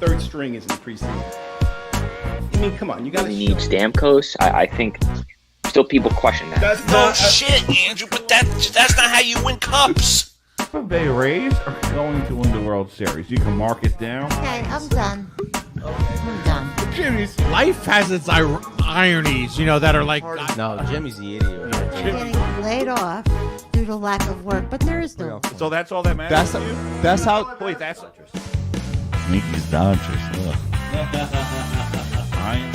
third string is in the preseason. I mean, come on, you got to need Stamkos. I think still people question that. That's No not shit, Andrew, but that's not how you win cups. Tampa Bay Rays are going to win the World Series. You can mark it down. Okay, I'm done. I'm done. Jimmy's. Life has its ironies, that are like. No, Jimmy's the idiot. You're getting laid off due to lack of work, but there is no. So that's all that matters to you? That's how. Wait, that's interesting. Yankees Dodgers. Fine.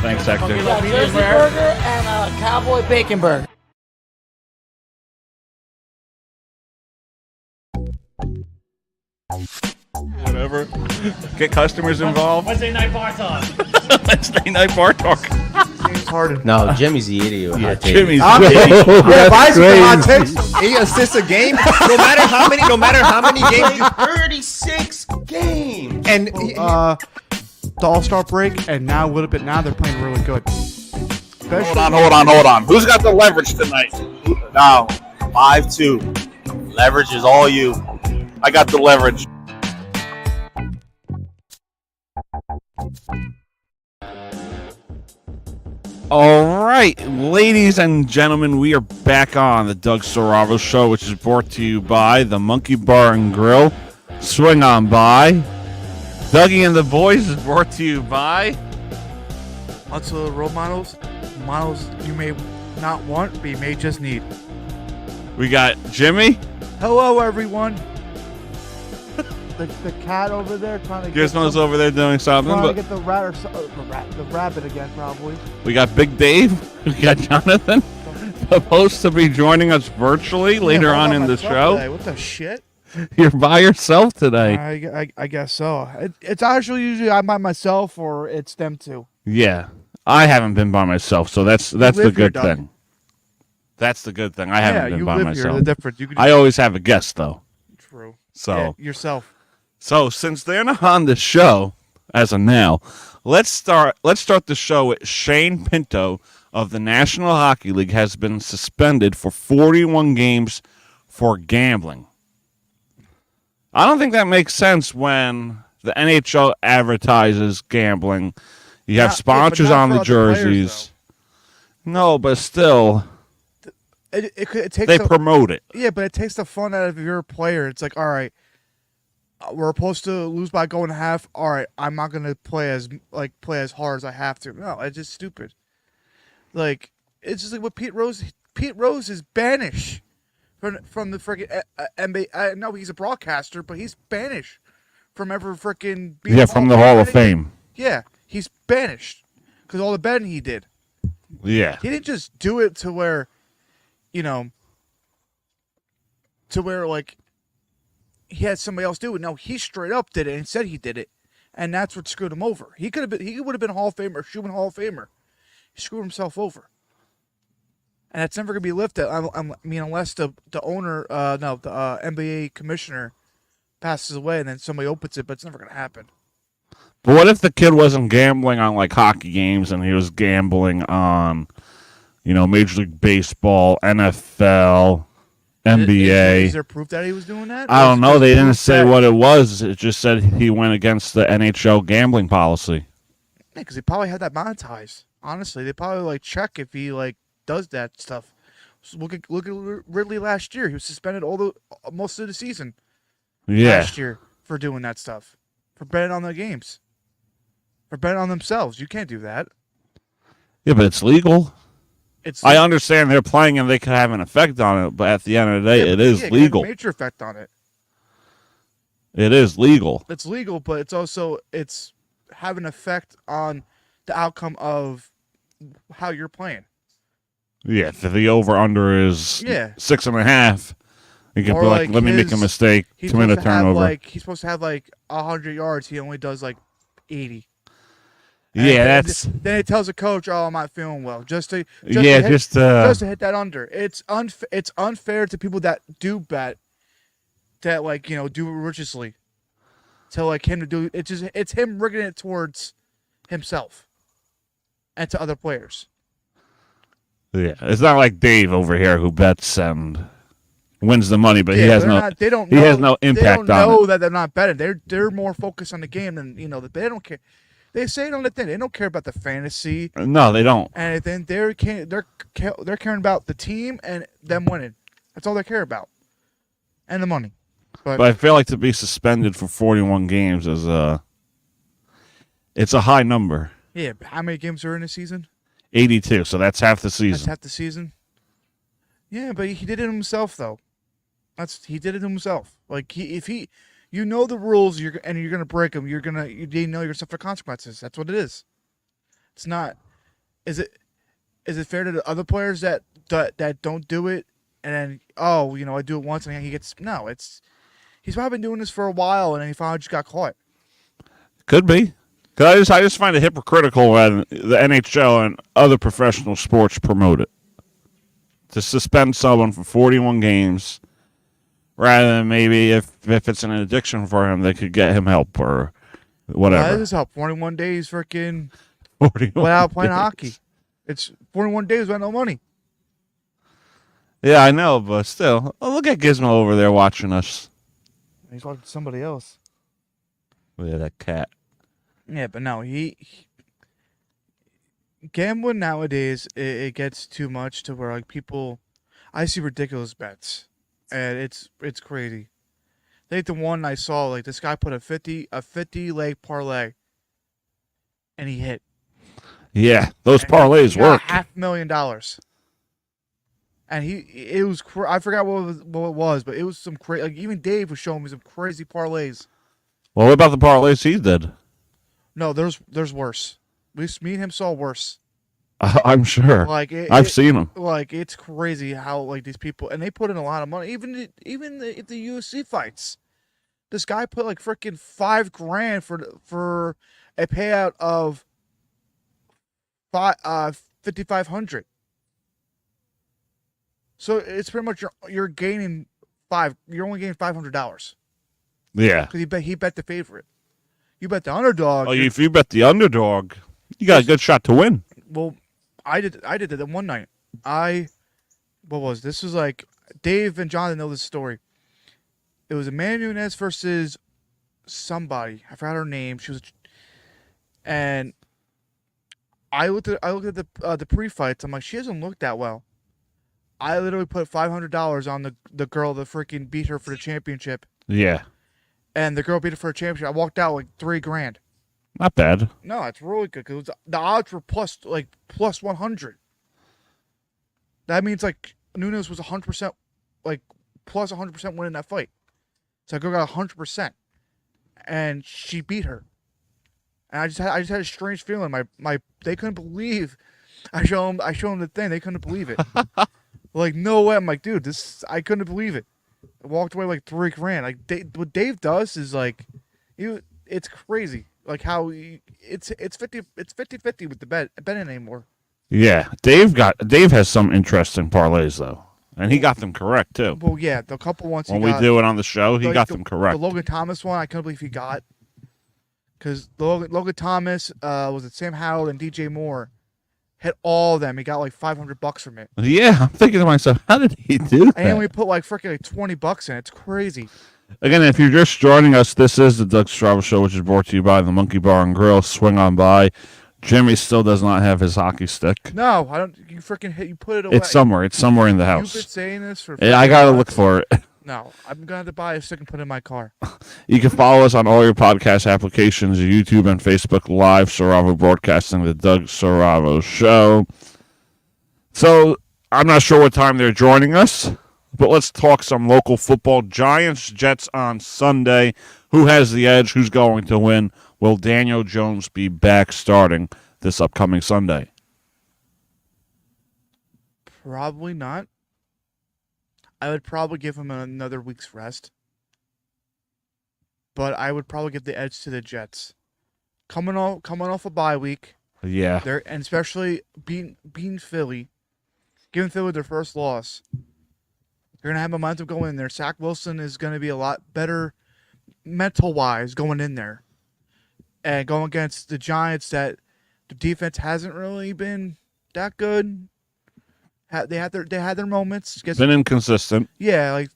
Thanks, Hector. Jersey burger and a cowboy bacon burger. Whatever. Get customers involved. Wednesday night bar talk. Wednesday night bar talk. No, Jimmy's the idiot. Yeah, Jimmy's If I say hot takes, 8 assists a game, no matter how many games, 36 games. and the All-Star break, and now a little bit now they're playing really good. Hold on. Who's got the leverage tonight? Now, 5-2. Leverage is all you. I got the leverage. All right, ladies and gentlemen, we are back on the Doug Saravo Show, which is brought to you by the Monkey Bar and Grill. Swing on by. Dougie and the Boys is brought to you by. Also, role models you may not want, but you may just need. We got Jimmy. Hello, everyone. The cat over there trying to Gizmo's over there doing something. trying to But get the rat or the rabbit again, probably. we got Big Dave. We got Jonathan, supposed to be joining us virtually later on in the show. Today. What the shit? You're by yourself today. I guess so. It's actually usually I'm by myself or it's them two. Yeah, I haven't been by myself, so that's the live here, good Doug. thing. That's the good thing. I haven't been you by live myself. Here. The difference. You can I always have a guest though. True. So Yeah, yourself. So since they're not on the show as of now, let's start the show with Shane Pinto of the National Hockey League has been suspended for 41 games for gambling. I don't think that makes sense when the NHL advertises gambling. You have sponsors on the jerseys. No, but still, It takes they promote it. Yeah, but it takes the fun out of your player. It's like, all right, we're supposed to lose by going half. All right, I'm not gonna play as hard as I have to. No, it's just stupid. Like it's just like what Pete Rose. Pete Rose is banished from the freaking NBA. I know he's a broadcaster, but he's banished from ever freaking. Yeah, from the Hall of Fame. Yeah, he's banished because all the betting he did. Yeah. He didn't just do it to where, like he had somebody else do it. No, he straight up did it and said he did it, and that's what screwed him over. He would have been Hall of Famer, Schumann Hall of Famer. He screwed himself over, and that's never gonna be lifted. I mean, unless the owner, the NBA commissioner passes away, and then somebody opens it, but it's never gonna happen. But what if the kid wasn't gambling on like hockey games and he was gambling on, Major League Baseball, NFL, NBA? Is there proof that he was doing that? I don't know. They didn't say what it was. It just said he went against the NHL gambling policy. Yeah, because he probably had that monetized. Honestly, they probably check if he does that stuff. So look at Ridley last year. He was suspended most of the season. Yeah. Last year for doing that stuff, for betting on the games, for betting on themselves. You can't do that. Yeah, but it's legal. I understand they're playing and they could have an effect on it, but at the end of the day, it is legal. It can have a major effect on it. It is legal. It's legal, but it's have an effect on the outcome of how you're playing. Yeah, if the over-under is 6.5, you can be like, let me make a mistake, 2-minute turnover. He's supposed to have 100 yards. He only does 80. Yeah, then it tells the coach, "Oh, I'm not feeling well." Just to hit that under. It's unfair to people that do bet, that do it religiously. To him to do it's him rigging it towards himself and to other players. Yeah, it's not like Dave over here who bets and wins the money, but he Yeah, has they're no. not- they don't he know, has no impact They don't on know it. that they're not betting. They're more focused on the game than they don't care. They say it on the thing. They don't care about the fantasy No, they don't. and anything. They're caring about the team and them winning. That's all they care about, and the money. But I feel like to be suspended for 41 games is it's a high number. Yeah, but how many games are in a season? 82, so that's half the That's season. half the season. Yeah, but he did it himself though. He did it himself. Like you know the rules, you're gonna break them. You know you're gonna suffer consequences. That's what it is. It's not. Is it fair to the other players that don't do it and then I do it once and he gets no? He's probably been doing this for a while and then he finally just got caught. Could be. 'Cause I just find it hypocritical when the NHL and other professional sports promote it. To suspend someone for 41 games, rather than maybe if it's an addiction for him, they could get him help or whatever. That is help. 41 days, freaking 41 without playing days. hockey. It's 41 days without no money. Yeah, I know, but still. Oh, look at Gizmo over there watching us. He's talking to somebody else. Look at that cat. Yeah, but no, he gambling nowadays it gets too much to where like people, I see ridiculous bets, and it's crazy. I think the one I saw, like this guy put a 50 leg parlay, and he hit. Yeah, those And parlays he got work. $500,000. And it was I forgot what it was, but it was some crazy. Like even Dave was showing me some crazy parlays. Well, what about the parlays he did? No, there's worse. At least me and him saw worse. I'm sure. Like I've seen them. Like it's crazy how like these people and they put in a lot of money. Even the UFC fights, this guy put like freaking $5,000 for a payout of 5,500. So it's pretty much you're gaining you're only gaining $500 Yeah. because he bet the favorite. You bet the underdog. Oh, if you bet the underdog, you got a good shot to win. Well, I did that one night. This was like Dave and Jonathan know this story. It was Amanda Nunes versus somebody. I forgot her name. She was, and I looked at the pre-fights. I'm like, she doesn't look that well. I literally put $500 on the girl that freaking beat her for the championship, Yeah. and the girl beat her for a championship. I walked out like $3,000. Not bad. No, it's really good because the odds were plus 100. That means like Nunes was 100%, like plus 100% winning that fight. So I girl got 100%, and she beat her. And I just had a strange feeling. They couldn't believe. I show them the thing. They couldn't believe it. Like no way. I'm like, dude, I couldn't believe it. I walked away like $3,000. Like what Dave does is like, it's crazy. Like how it's 50-50 with the betting anymore. Yeah. Dave has some interesting parlays though, and he got them correct too. Well, yeah, the couple ones When we do it on the show, he got them correct. The Logan Thomas one, I couldn't believe he got, because Logan Thomas was it Sam Howell and DJ Moore hit all of them. He got like $500 from it. Yeah, I'm thinking to myself, how did he do that? And we put like freaking like $20 in. It's crazy. Again, if you're just joining us, this is the Doug Strava Show, which is brought to you by the Monkey Bar and Grill. Swing on by. Jimmy still does not have his hockey stick. No, I don't. You freaking hit. You put it away. It's somewhere. It's somewhere in the You've been house. saying this for. Yeah, I gotta look for it. No, I'm gonna have to buy a stick and put it in my car. You can follow us on all your podcast applications, YouTube and Facebook Live. Soravo Broadcasting, the Doug Soravo Show. So I'm not sure what time they're joining us, but let's talk some local football. Giants, Jets on Sunday. Who has the edge? Who's going to win? Will Daniel Jones be back starting this upcoming Sunday? Probably not. I would probably give him another week's rest. But I would probably give the edge to the Jets. Coming off a bye week. Yeah. And especially beating Philly, giving Philly their first loss. They're gonna have momentum going in there. Zach Wilson is gonna be a lot better mental wise going in there. And going against the Giants that the defense hasn't really been that good. They had their moments. Been inconsistent. Yeah, like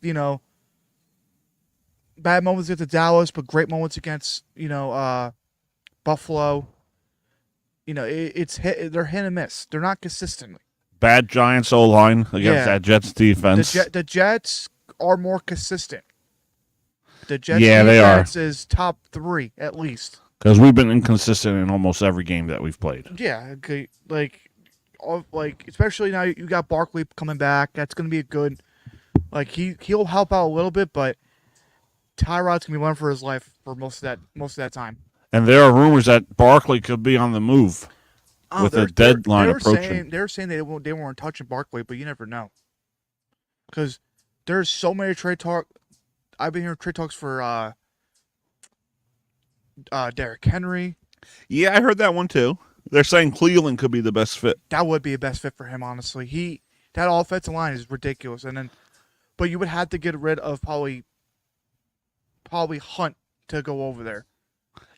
bad moments against Dallas, but great moments against Buffalo. They're hit and miss. They're not consistently. Bad Giants O-line against that Jets defense. The Jets are more consistent. The Jets they are. defense is top 3 at least. Because we've been inconsistent in almost every game that we've played. Yeah, okay, especially now you got Barkley coming back. That's going to be a good. He'll help out a little bit, but Tyrod's going to be running for his life for most of that time. And there are rumors that Barkley could be on the move with the deadline approaching. They're saying they weren't touching Barkley, but you never know. Because there's so many trade talk. I've been hearing trade talks for Derrick Henry. Yeah, I heard that one too. They're saying Cleveland could be the best fit. That would be the best fit for him, honestly. That offensive line is ridiculous, but you would have to get rid of probably Hunt to go over there.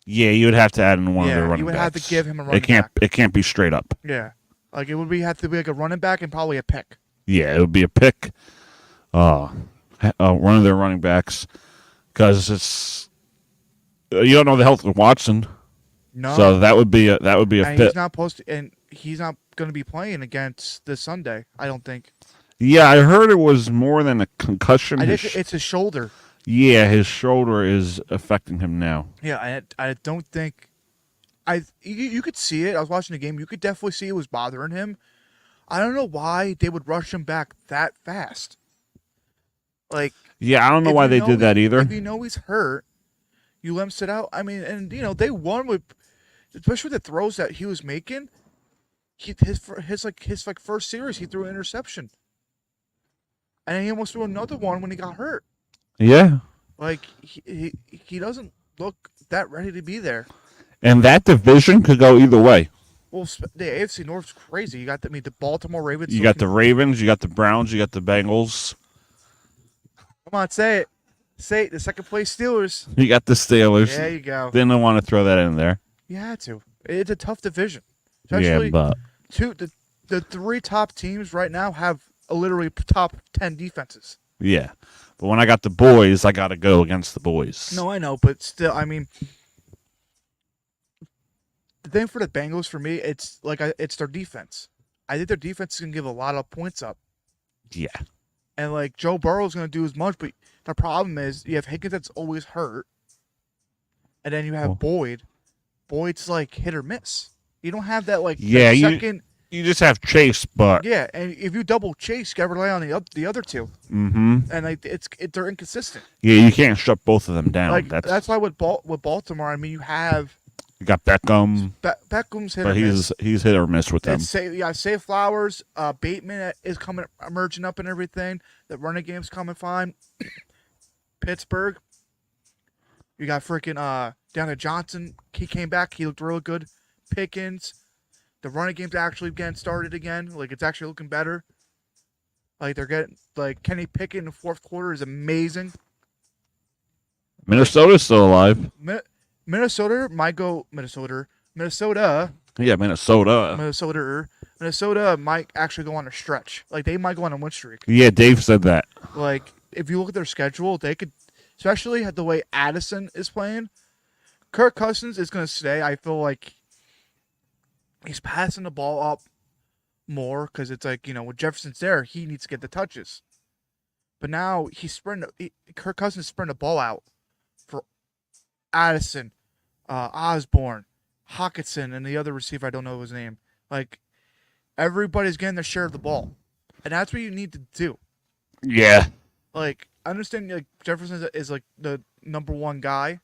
Yeah, you would have to add in one of their running backs. You would have to give him a running back. back. It can't be straight up. Yeah, it would have to be like a running back and probably a pick. Yeah, it would be a pick. One of their running backs, because it's you don't know the health of Watson. No, so that would be a fit. He's not going to be playing against this Sunday. I don't think. Yeah, I heard it was more than a concussion. I think it's his shoulder. Yeah, his shoulder is affecting him now. Yeah, I don't think. You could see it. I was watching the game. You could definitely see it was bothering him. I don't know why they would rush him back that fast. Yeah, I don't know why they did that either. If you know he's hurt, you let him sit out. I mean, and they won with, especially with the throws that he was making. His first series, he threw an interception, and he almost threw another one when he got hurt. Yeah, he doesn't look that ready to be there. And that division could go either way. Well, the AFC North's crazy. You got the Baltimore Ravens. You got the Ravens, you got the Browns, you got the Bengals. Come on, say it. Say it. The second place Steelers. You got the Steelers. There you go. Didn't want to throw that in there. You had to. It's a tough division. Especially but the 3 top teams right now have literally top 10 defenses. Yeah. But when I got the boys, I got to go against the boys. No, I know, but still, I mean, the thing for the Bengals for me, it's their defense. I think their defense is going to give a lot of points up. Yeah. And Joe Burrow's going to do as much, but the problem is you have Higgins that's always hurt, and then you have Boyd. Boyd's hit or miss. You don't have that second. You just have Chase, but yeah, and if you double Chase, you got to rely on the other two. Mm-hmm. And they're inconsistent. Yeah, you can't shut both of them down. That's why with Baltimore, I mean, you got Beckham. Beckham's hit but or miss. he's hit or miss with them. Say Flowers, Bateman is emerging up and everything. The running game's coming fine. Pittsburgh, you got freaking Deontay Johnson. He came back. He looked real good. Pickens. The running game's actually getting started again. It's actually looking better. They're getting Kenny Pickett in the fourth quarter is amazing. Minnesota's still alive. Minnesota might go Minnesota. Yeah, Minnesota. Minnesota might actually go on a stretch. They might go on a win streak. Yeah, Dave said that. If you look at their schedule, they could, especially the way Addison is playing. Kirk Cousins is going to stay. I feel like he's passing the ball up more because it's when Jefferson's there, he needs to get the touches. But now Kirk Cousins sprinting the ball out for Addison, Osborne, Hawkinson, and the other receiver, I don't know his name. Everybody's getting their share of the ball. And that's what you need to do. Yeah. I understand Jefferson is the number 1 guy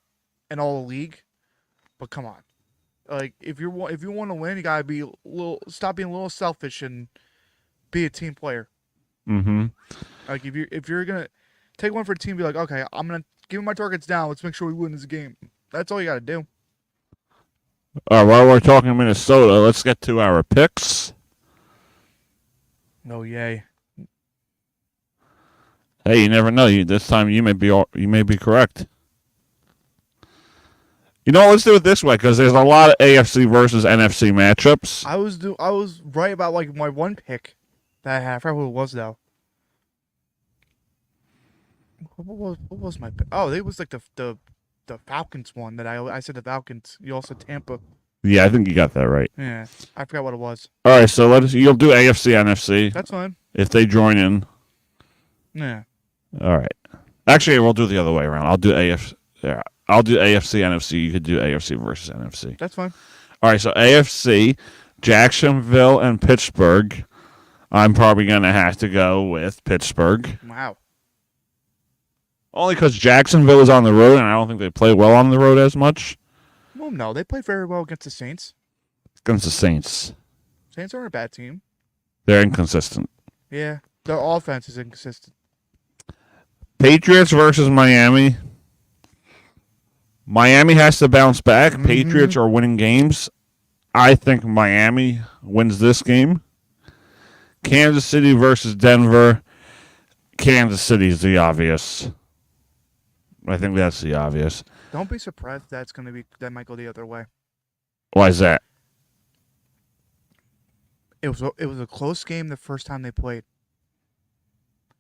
in all the league. But come on. If you want to win, you gotta be stop being a little selfish and be a team player. Mm-hmm. If you're gonna take one for the team, be okay, I'm gonna give my targets down. Let's make sure we win this game. That's all you gotta do. All right, while we're talking Minnesota, let's get to our picks. Oh yay! Hey, you never know. This time you may be correct. You know, let's do it this way because there's a lot of AFC versus NFC matchups. I was right about my one pick. I forgot who it was though. What was my? Oh, it was like the Falcons one that I said the Falcons. You also Tampa. Yeah, I think you got that right. Yeah, I forgot what it was. All right, so you'll do AFC, NFC. That's fine. If they join in. Yeah. All right. Actually, we'll do it the other way around. I'll do AFC. Yeah, I'll do AFC, NFC. You could do AFC versus NFC. That's fine. All right, so AFC, Jacksonville and Pittsburgh. I'm probably going to have to go with Pittsburgh. Wow. Only because Jacksonville is on the road, and I don't think they play well on the road as much. Well, no, they played very well against the Saints. Against the Saints. Saints aren't a bad team. They're inconsistent. Yeah, their offense is inconsistent. Patriots versus Miami. Miami has to bounce back. Mm-hmm. Patriots are winning games. I think Miami wins this game. Kansas City versus Denver. Kansas City is the obvious. I think that's the obvious. Don't be surprised that might go the other way. Why is that? It was a close game the first time they played.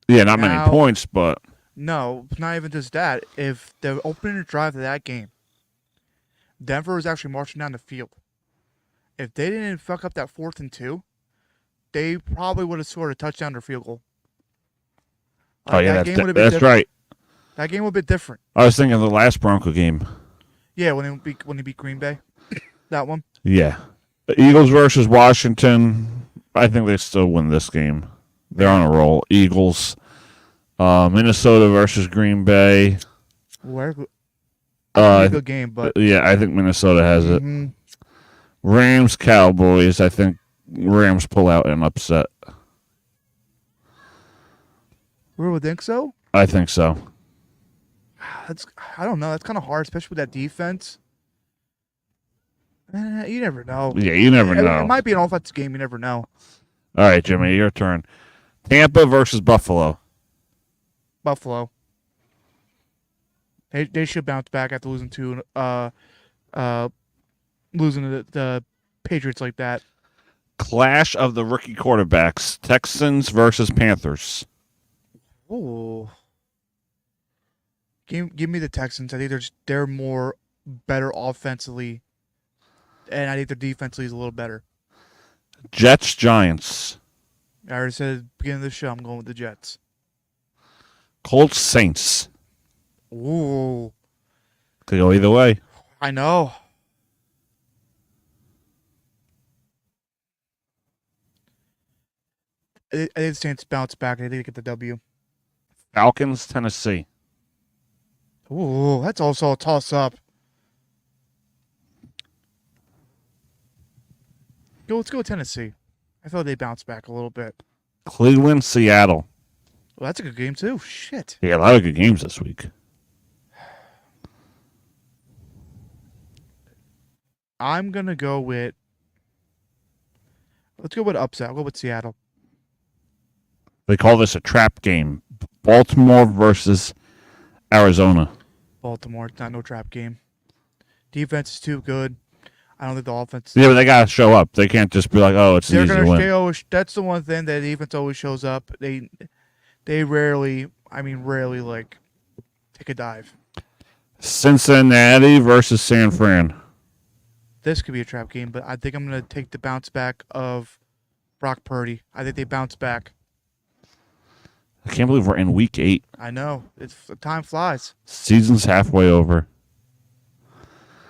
Yeah, not Now- many points, but No, not even just that. If the opening drive of that game, Denver was actually marching down the field. If they didn't fuck up that 4th and 2, they probably would have scored a touchdown or field goal. oh yeah, that game would have been that's different. right. That game would have been different. I was thinking of the last Bronco game. Yeah, when they beat Green Bay, that one. Yeah, the Eagles versus Washington. I think they still win this game. They're on a roll. Eagles. Minnesota versus Green Bay. Where? A good game, but Yeah, I think Minnesota has it. Mhm. Rams, Cowboys. I think Rams pull out an upset. we would think so. I think so. I don't know. That's kind of hard, especially with that defense. You never know. Yeah, you never know. It might be an offensive game. You never know. All right, Jimmy, your turn. Tampa versus Buffalo. Buffalo. They should bounce back after losing to the Patriots like that. Clash of the rookie quarterbacks. Texans versus Panthers. Ooh. Give me the Texans. I think they're more better offensively, and I think their defensively is a little better. Jets, Giants. I already said at the beginning of the show, I'm going with the Jets. Colts, Saints. Ooh. Could go either way. I know. I think the Saints bounce back. I think they get the W. Falcons, Tennessee. Ooh, that's also a toss-up. Let's go with Tennessee. I thought they bounced back a little bit. Cleveland, Seattle. Well, that's a good game, too. Shit. Yeah, a lot of good games this week. I'm going to go with... Let's go with upset. I'll go with Seattle. They call this a trap game. Baltimore versus Arizona. Baltimore. It's not no trap game. Defense is too good. I don't think the offense... Yeah, but they got to show up. They can't just be like, oh, it's an easy win. That's the one thing that the defense always shows up. They rarely, like, take a dive. Cincinnati versus San Fran. This could be a trap game, but I think I'm going to take the bounce back of Brock Purdy. I think they bounce back. I can't believe we're in week 8. I know. Time flies. Season's halfway over.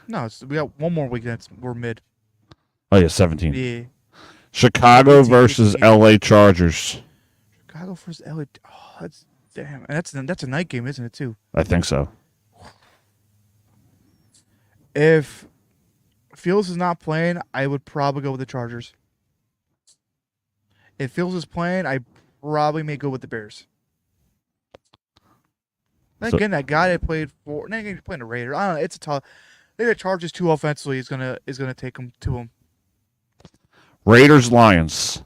No, we got one more week. We're mid. Oh, yeah, 17. Yeah. Chicago versus LA Chargers. Chicago versus LA. Oh, that's damn. And that's a night game, isn't it, too? I think so. If Fields is not playing, I would probably go with the Chargers. If Fields is playing, I probably may go with the Bears. Then again, that guy that played for, then again, he's playing the Raiders. I don't know. It's a tough. I think the Chargers too offensively is gonna take them to him. Raiders, Lions.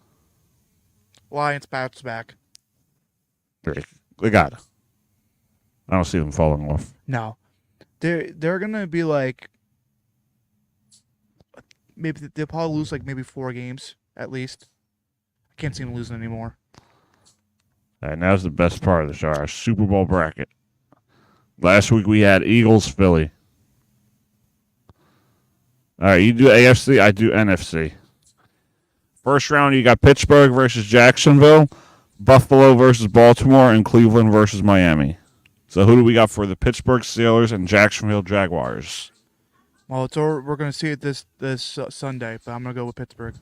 Lions bounce back. They got it. I don't see them falling off. No, they're gonna be like, maybe they'll probably lose like maybe 4 games at least. I can't see them losing anymore. And now's the best part of the show, our Super Bowl bracket. Last week we had Eagles, Philly. All right, you do AFC, I do NFC. First round, you got Pittsburgh versus Jacksonville, Buffalo versus Baltimore, and Cleveland versus Miami. So who do we got for the Pittsburgh Steelers and Jacksonville Jaguars? Well, we're going to see it this Sunday, but I'm going to go with Pittsburgh.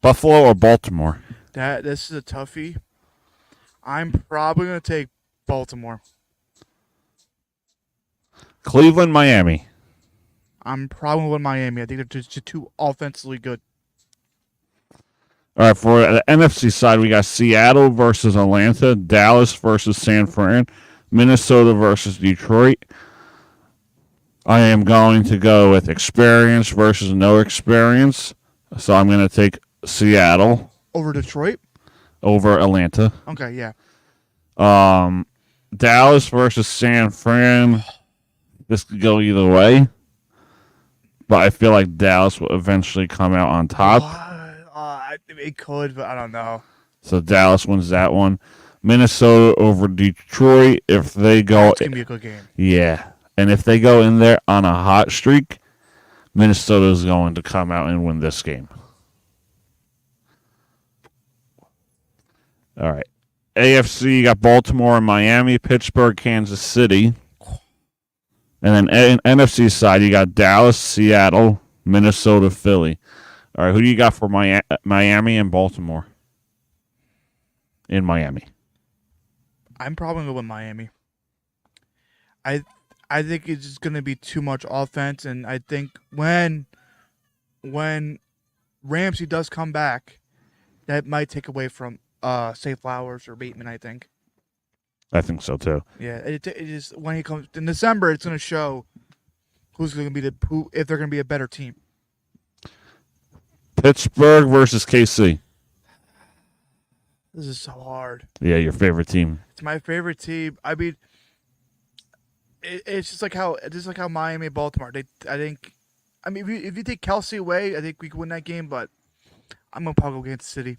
Buffalo or Baltimore? This is a toughie. I'm probably going to take Baltimore. Cleveland, Miami. I'm probably with Miami. I think they're just too offensively good. All right, for the NFC side, we got Seattle versus Atlanta, Dallas versus San Fran, Minnesota versus Detroit. I am going to go with experience versus no experience, so I'm going to take Seattle Over Detroit? over Atlanta. Okay, yeah. Dallas versus San Fran. This could go either way, but I feel like Dallas will eventually come out on top. It could, but I don't know. So Dallas wins that one. Minnesota over Detroit. If they go, It's going to be a good game. yeah, and if they go in there on a hot streak, Minnesota is going to come out and win this game. All right. AFC, you got Baltimore and Miami, Pittsburgh, Kansas City. And then NFC side, you got Dallas, Seattle, Minnesota, Philly. All right, who do you got for Miami and Baltimore? In Miami. I'm probably going to go with Miami. I think it's just going to be too much offense, and I think when Ramsey does come back, that might take away from say Flowers or Bateman, I think. I think so too. Yeah, it is when he comes in December. It's going to show who's going to be if they're going to be a better team. Pittsburgh versus KC. This is so hard. Yeah, your favorite team. It's my favorite team. I mean, it's just like how Miami and Baltimore. I think. I mean, if you take Kelsey away, I think we could win that game. But I'm gonna probably go against the City.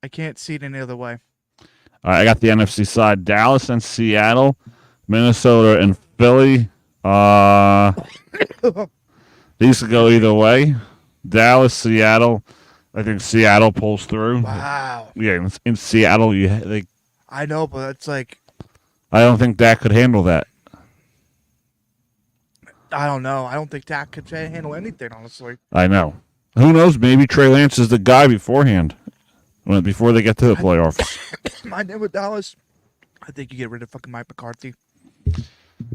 I can't see it any other way. All right, I got the NFC side: Dallas and Seattle, Minnesota and Philly. These could go either way. Dallas, Seattle. I think Seattle pulls through. Wow. Yeah, in Seattle, I know, but it's like I don't think Dak could handle that. I don't know. I don't think Dak could handle anything, honestly. I know. Who knows? Maybe Trey Lance is the guy beforehand, before they get to the playoffs. My name with Dallas. I think you get rid of fucking Mike McCarthy.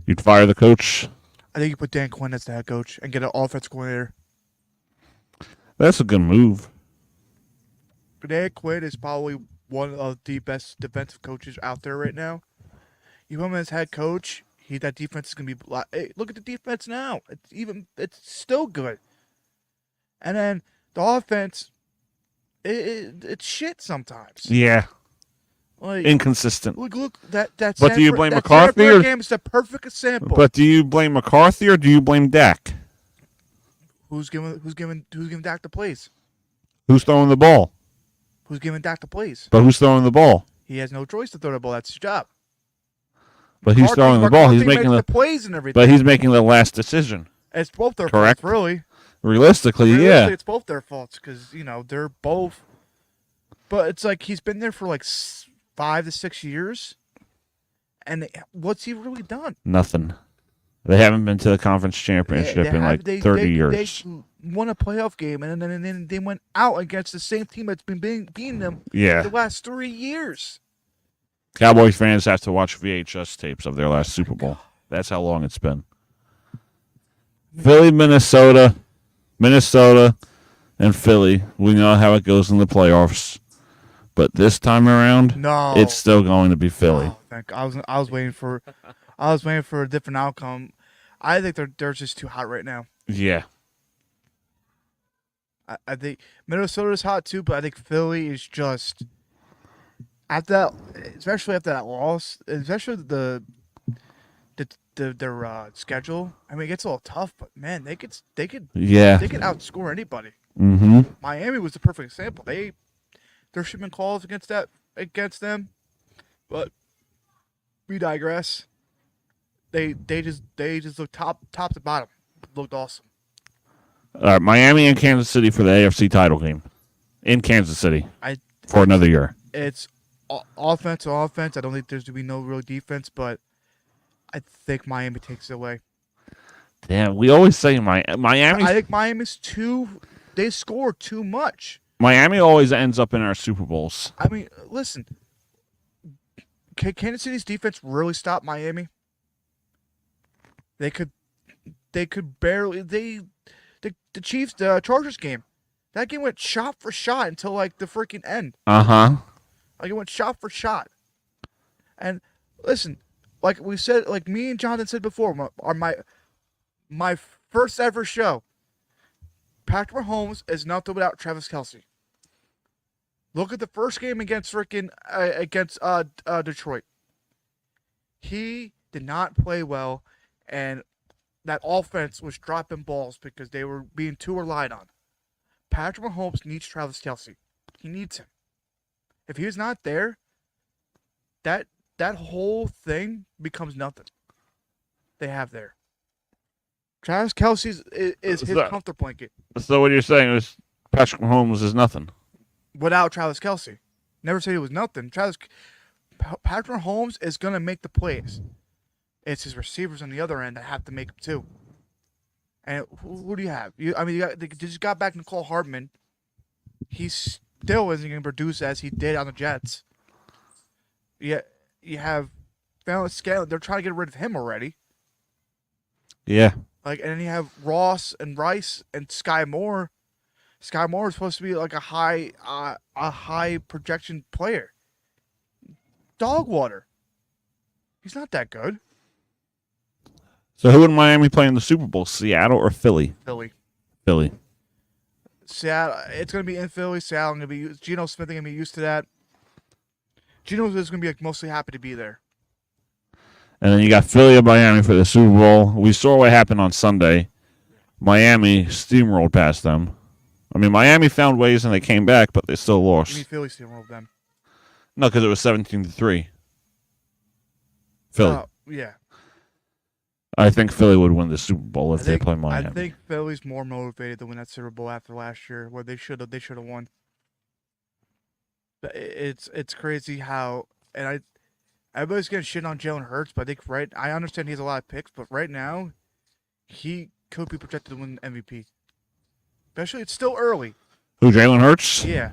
You'd fire the coach. I think you put Dan Quinn as the head coach and get an offense coordinator. That's a good move. Dan Quinn is probably one of the best defensive coaches out there right now. You put him as head coach, that defense is gonna be. Hey, look at the defense now. It's still good. And then the offense, it's shit sometimes. Yeah, Like, inconsistent. look that. But do you blame McCarthy or or game is the perfect example. But do you blame McCarthy or do you blame Dak? Who's giving Dak the plays? Who's throwing the ball? Who's giving Dak the plays? But who's throwing the ball? He has no choice to throw the ball. That's his job. But he's throwing the ball. He's making the plays and everything. But he's making the last decision. It's both their Correct. faults, really. Realistically, yeah. It's both their faults because they're both. But it's like he's been there for like 5 to 6 years, and what's he really done? Nothing. They haven't been to the conference championship in like 30 years. They won a playoff game, and then they went out against the same team that's been beating them Yeah. the last 3 years. Cowboys fans have to watch VHS tapes of their last Super Bowl. That's how long it's been. Philly, Minnesota, and Philly. We know how it goes in the playoffs. But this time around, No, it's still going to be Philly. Oh, I was waiting for a different outcome. I think they're just too hot right now. Yeah. I think Minnesota's hot too, but I think Philly is just especially after that loss, especially their schedule. I mean, it gets a little tough, but man, they could Yeah. outscore anybody. Mm-hmm. Miami was the perfect example. There should have been calls against them, but we digress. They just looked top to bottom. Looked awesome. Miami and Kansas City for the AFC title game in Kansas City for another year. It's offense. I don't think there's to be no real defense, but I think Miami takes it away. Damn, we always say Miami. I think Miami's they score too much. Miami always ends up in our Super Bowls. I mean, listen. Can Kansas City's defense really stop Miami? They could barely. The Chiefs, the Chargers game, that game went shot for shot until like the freaking end. Uh-huh. Like it went shot for shot. And listen, like we said, like me and Jonathan said before, my first ever show, Patrick Mahomes is nothing without Travis Kelce. Look at the first game against Detroit. He did not play well, and that offense was dropping balls because they were being too relied on. Patrick Mahomes needs Travis Kelce. He needs him. If he's not there, that whole thing becomes nothing. They have there. Travis Kelce is his comfort blanket. So what you're saying is Patrick Mahomes is nothing. Without Travis Kelce. Never said he was nothing. Patrick Mahomes is going to make the plays. It's his receivers on the other end that have to make them too. And who do you have? They just got back Nicole Hardman. He still isn't going to produce as he did on the Jets. Yeah, you have Valance Scantling. They're trying to get rid of him already. Yeah. And then you have Ross and Rice and Sky Moore. Sky Moore is supposed to be like a high projection player. Dog water. He's not that good. So who would Miami play in the Super Bowl? Seattle or Philly? Philly. Seattle. It's going to be in Philly. Seattle going to be. Geno Smith going to be used to that. Geno is going to be mostly happy to be there. And then you got Philly and Miami for the Super Bowl. We saw what happened on Sunday. Miami steamrolled past them. I mean, Miami found ways and they came back, but they still lost. You mean Philly steamrolled them? No, because it was 17-3. Philly. Yeah. I think Philly would win the Super Bowl if they play Miami. I think Philly's more motivated to win that Super Bowl after last year, where they should have won. It's crazy how, and everybody's getting shit on Jalen Hurts, but I think I understand he has a lot of picks, but right now, he could be projected to win MVP. Especially, it's still early. Who, Jalen Hurts? Yeah.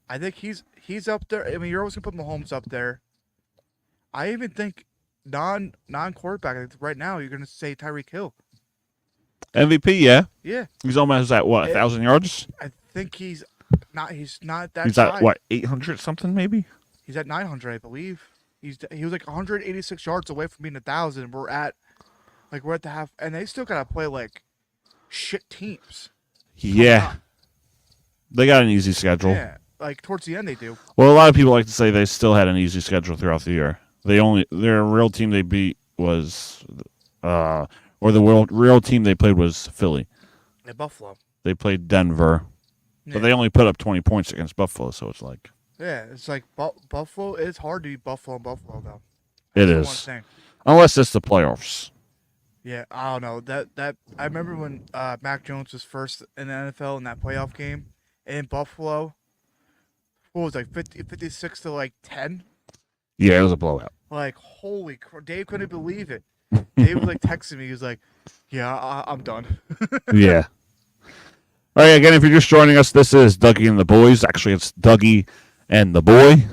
I think he's up there. I mean, you're always gonna put Mahomes up there. I even think non-quarterback. I think right now you're gonna say Tyreek Hill. MVP, yeah. Yeah. He's almost at what, 1,000 yards? I think he's not that. He's at what, 800 something maybe? He's at 900, I believe. He was like 186 yards away from being 1,000. We're at the half, and they still gotta play like shit teams. Yeah. They got an easy schedule. Yeah, like towards the end they do. Well, a lot of people like to say they still had an easy schedule throughout the year. Their real team they beat was, or the real team they played was Philly. Yeah, Buffalo. They played Denver, but they only put up 20 points against Buffalo, so it's like. Yeah, it's like Buffalo. It's hard to beat Buffalo though. It is. Unless it's the playoffs. Yeah, I don't know. That I remember when Mac Jones was first in the NFL in that playoff game in Buffalo. What was it, like 56 to like 10? Yeah, it was a blowout. Like, holy crap. Dave couldn't believe it. Dave was like texting me. He was like, yeah, I'm done. Yeah. All right, again, if you're just joining us, this is Dougie and the Boys. Actually, it's Dougie and the Boy.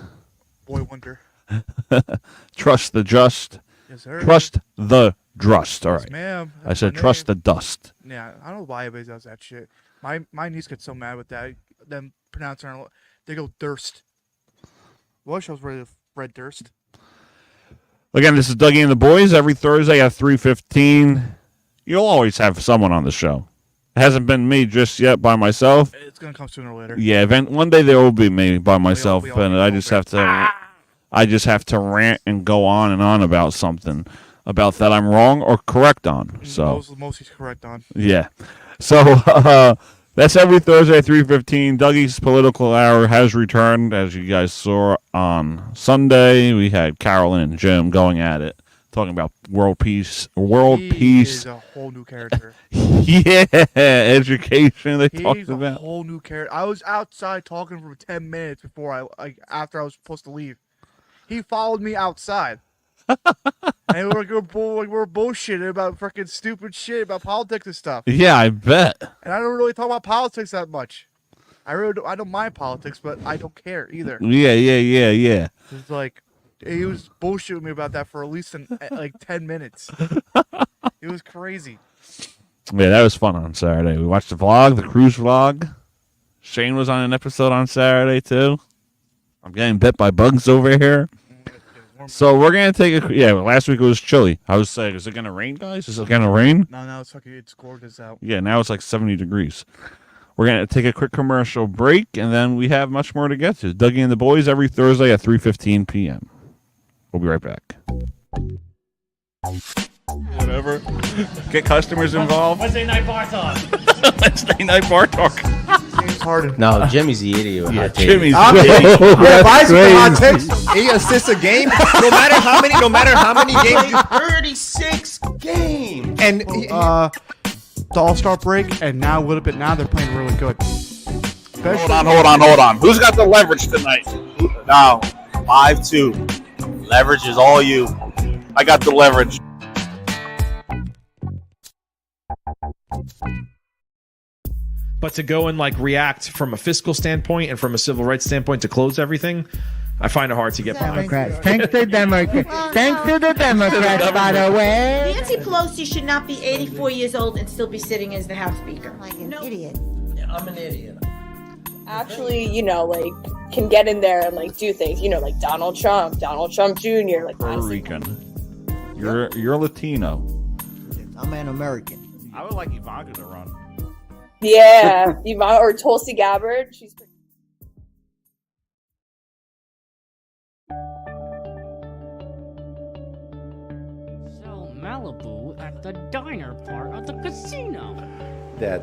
Boy wonder. Trust the just. Yes, sir. Trust the Drust. All right. Yes, ma'am. I said trust the dust. Yeah, I don't know why everybody does that shit. My niece gets so mad with that. Them pronouncing her, they go Durst. Well, I was ready to Red Durst. Again, this is Dougie and the Boys. Every Thursday at 3:15. You'll always have someone on the show. It hasn't been me just yet by myself. It's gonna come sooner or later. Yeah, one day there will be me by myself, we all and I just have to rant and go on and on about something. about that I'm wrong or correct on. So most he's correct on. yeah. So that's every Thursday at 3:15. Dougie's Political Hour has returned, as you guys saw on Sunday. We had Carolyn and Jim going at it, talking about world peace. He is a whole new character. Yeah, education. They talked He's about a whole new character. I was outside talking for 10 minutes before after I was supposed to leave. He followed me outside. And we were bullshitting about freaking stupid shit about politics and stuff. Yeah, I bet. And I don't really talk about politics that much. I don't mind politics, but I don't care either. Yeah. It's like he was bullshitting me about that for at least 10 minutes. It was crazy. Yeah, that was fun on Saturday. We watched the vlog, the cruise vlog. Shane was on an episode on Saturday too. I'm getting bit by bugs over here. So we're gonna take a last week it was chilly. I was saying, is it gonna rain, guys? Is it gonna rain? No, it's gorgeous out. Yeah, now it's like 70 degrees. We're gonna take a quick commercial break, and then we have much more to get to. Dougie and the Boys every Thursday at 3:15 p.m. We'll be right back. Whatever. Get customers involved. Wednesday night bar talk. Wednesday night bar talk. James Harden. No, Jimmy's the idiot. with Yeah, hot takes. Jimmy's. I'm That's Vice with crazy. hot takes. He assists a game. No matter how many games you 36 games. and The All-Star break, and now a little bit now they're playing really good. Hold on. Who's got the leverage tonight? Now, 5-2. Leverage is all you. I got the leverage. But to go and like react from a fiscal standpoint and from a civil rights standpoint to close everything, I find it hard to get behind. Thanks to Democrats. Thanks to the Democrats, by the way. Nancy Pelosi should not be 84 years old and still be sitting as the House Speaker. Like an idiot. I'm an idiot. Actually, can get in there and do things, like Donald Trump Jr. Puerto Rican. You're Latino. I'm an American. I would like Ivanka to run. Yeah, or Tulsi Gabbard. She's pretty. So Malibu at the diner part of the casino. that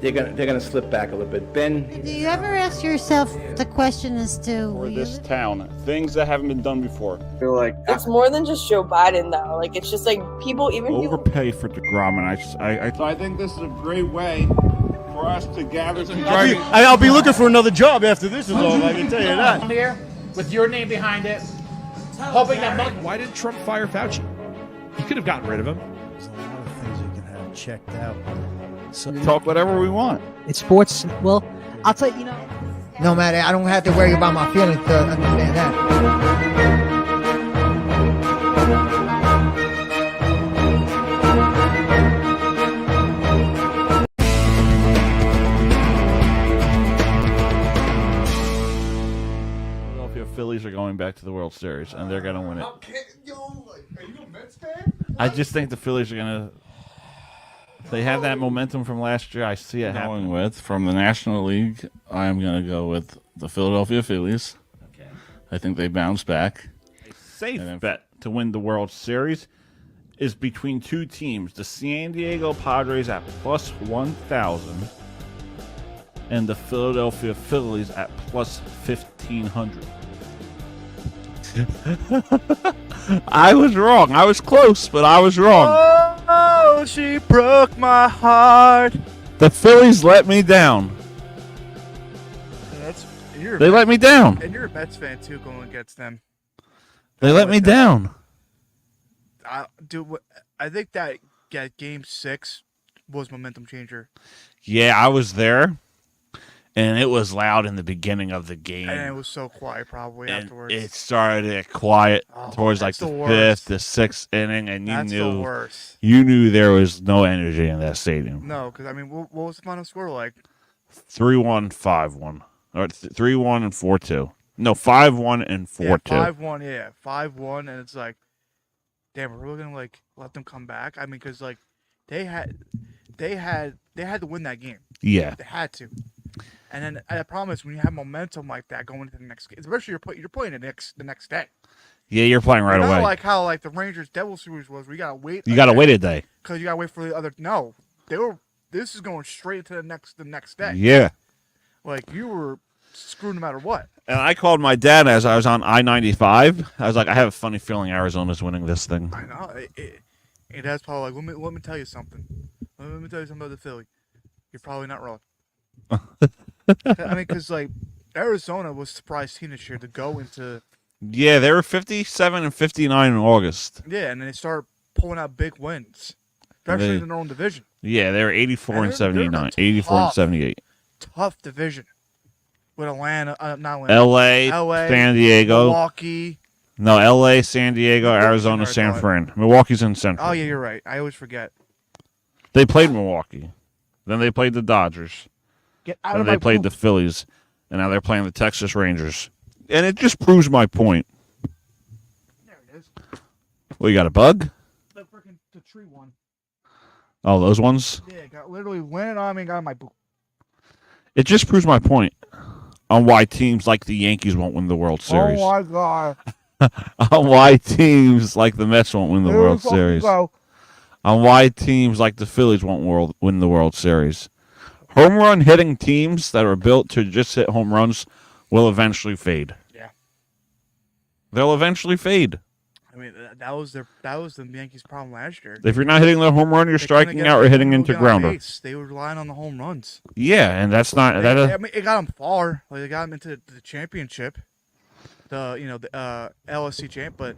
they're gonna slip back a little bit. Ben, Do you ever ask yourself the question as to For this town, things that haven't been done before. Feel like It's more than just Joe Biden, though. It's just people. Overpay for DeGrom, and I think this is a great way for us to gather some I'll be looking for another job after this is over. I can tell you that. Here, with your name behind it, hoping that Why did Trump fire Fauci? He could have gotten rid of him. There's a lot of things you can have checked out. So talk whatever we want. it's sports. Well, I'll tell you, no matter, I don't have to worry about my feelings to understand that. Philadelphia Phillies are going back to the World Series, and they're going to win it. Are you a Mets fan? I just think the Phillies are going to. They have that momentum from last year. I see it happening with from the National League. I'm going to go with the Philadelphia Phillies. Okay. I think they bounce back. A safe bet to win the World Series is between two teams: the San Diego Padres at plus 1,000 and the Philadelphia Phillies at plus 1,500. I was wrong. I was close, but I was wrong. Oh, she broke my heart. The Phillies let me down. They let me down. And you're a Mets fan too, going against them. They let me down. I think that Game 6 was momentum changer. Yeah, I was there, and it was loud in the beginning of the game. And it was so quiet probably and afterwards. it started to get quiet towards that's the the fifth, worst. the sixth inning, and That's the worst. you knew there was no energy in that stadium. No, because what was the final score like? 3-1, 5-1, or 3-1 and 4-2. No, 5-1 and 4-2. Yeah, 5-1. Yeah, 5-1, and it's like, damn, we're really gonna let them come back. I mean, because they had to win that game. Yeah. They had to. And then the problem is when you have momentum like that going into the next game, especially you're playing the next day. Yeah, you're playing right Not away. like how like the Rangers Devil series was. We gotta wait. You got to wait a day. Because you gotta wait for the other. No, they were. This is going straight into the next day. Yeah. Like you were screwed no matter what. And I called my dad as I was on I-95. I was like, I have a funny feeling Arizona's winning this thing. I know. It has probably like let me tell you something. Let me tell you something about the Philly. You're probably not wrong. I mean, because like Arizona was a surprise team this year to go into. Yeah, they were 57 and 59 in August. Yeah, and then they started pulling out big wins, especially in their own division. Yeah, they were 84 and 79, 84 tough, and 78. Tough division with Atlanta, not Atlanta, LA, San Diego, Milwaukee. No, LA, San Diego, Arizona, San Fran. Milwaukee's in Central. Oh yeah, you're right. I always forget. They played Milwaukee, then they played the Dodgers, then they played the Phillies, and now they're playing the Texas Rangers. And it just proves my point. There it is. Well, you got a bug? The tree one. Oh, those ones? Yeah, got literally went on me and got on my boot. It just proves my point on why teams like the Yankees won't win the World Series. Oh my god. On why teams like the Mets won't win the World Series. On why teams like the Phillies won't win the World Series. Home run hitting teams that are built to just hit home runs will eventually fade. Yeah. They'll eventually fade. I mean, that was the Yankees' problem last year. If you're not hitting the home run, you're striking out or hitting into grounder. They were relying on the home runs. Yeah, and that's not I mean, it got them far. Like they got them into the championship, the LSC champ. But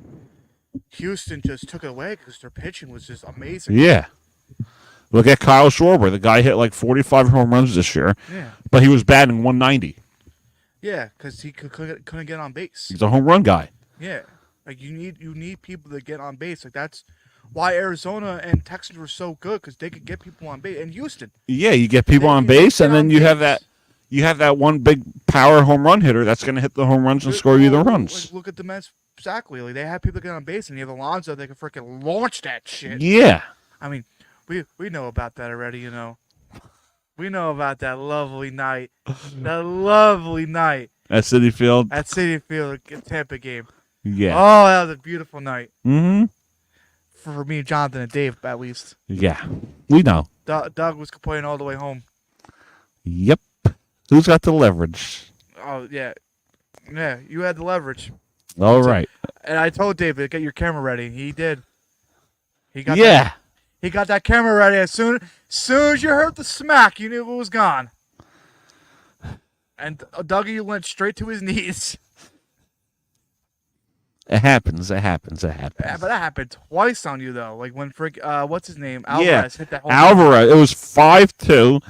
Houston just took it away because their pitching was just amazing. Yeah. Look at Kyle Schwarber. The guy hit like 45 home runs this year. Yeah. But he was batting 190. Yeah, because he couldn't get on base. He's a home run guy. Yeah, like you need people to get on base. Like that's why Arizona and Texans were so good because they could get people on base. And Houston. Yeah, you get people on base, and then you have that one big power home run hitter that's going to hit the home runs and score you the runs. Like, look at the Mets exactly. Like they have people get on base, and you have Alonso. They can freaking launch that shit. Yeah. I mean, we know about that already. We know about that lovely night. That lovely night. At Citi Field? At Citi Field, Tampa game. Yeah. Oh, that was a beautiful night. Mm-hmm. For me, Jonathan, and Dave, at least. Yeah. We know. Doug was complaining all the way home. Yep. Who's got the leverage? Oh, yeah. Yeah, you had the leverage. All right. And I told David, get your camera ready. He did. He got He got that camera ready. As soon as you heard the smack, you knew it was gone. And Dougie went straight to his knees. It happens. Yeah, but that happened twice on you though. Like when what's his name? Alvarez hit that home Alvarez. It was 5-2.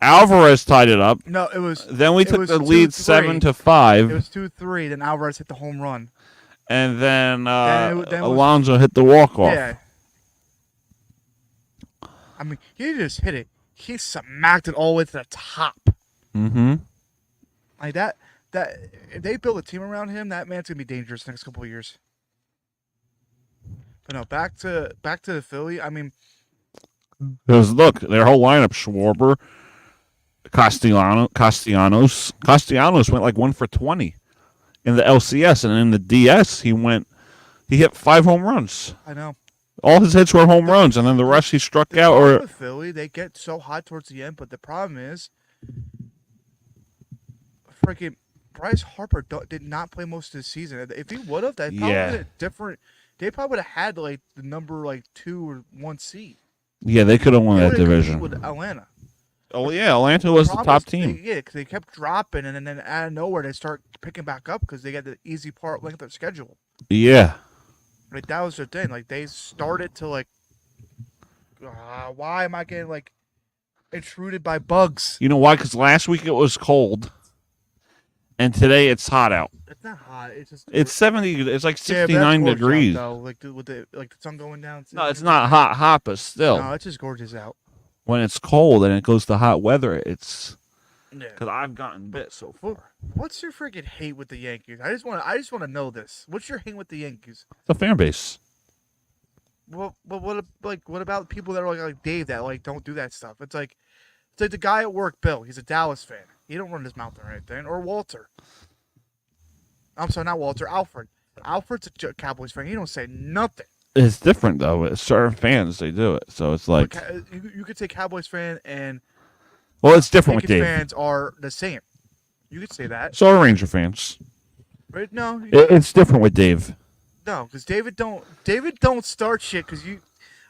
Alvarez tied it up. No, it was. Then we took the lead 7-5. It was 2-3. Then Alvarez hit the home run. And then Alonso hit the walk-off. Yeah. I mean, he just hit it. He smacked it all the way to the top. Mm-hmm. Like that if they build a team around him, that man's gonna be dangerous the next couple of years. But no, back to the Philly. I mean, because look, their whole lineup: Schwarber, Castellanos went like 1 for 20 in the LCS, and in the DS he hit 5 home runs. I know. All his hits were home runs, and then the rest he struck out. Or with Philly, they get so hot towards the end, but the problem is, freaking Bryce Harper did not play most of the season. If he would have, they probably would have had like the number 2 or 1 seed. Yeah, they could have won that division with Atlanta. Oh yeah, Atlanta was the top team. Because they kept dropping, and then out of nowhere they start picking back up because they got the easy part of their schedule. Yeah. Like that was their thing. Like they started to why am I getting intruded by bugs? You know why? Because last week it was cold, and today it's hot out. It's not hot. It's 70. It's like 69 degrees. Out, though. With the sun going down. No, it's not hot, but still. No, it's just gorgeous out. When it's cold and it goes to hot weather, it's because I've gotten bit so far. What's your freaking hate with the Yankees? I just want to know this. What's your hate with the Yankees? The fan base. Well, but what about people that are like Dave that don't do that stuff? It's like the guy at work, Bill. He's a Dallas fan. He don't run his mouth or anything. Or Walter. I'm sorry, not Walter. Alfred. Alfred's a Cowboys fan. He don't say nothing. It's different though. With certain fans, they do it. So it's like you could say Cowboys fan and it's different with Yankees Dave. fans are the same. You could say that. So are Ranger fans. Right? No. It's different with Dave. No, because David don't start shit. Because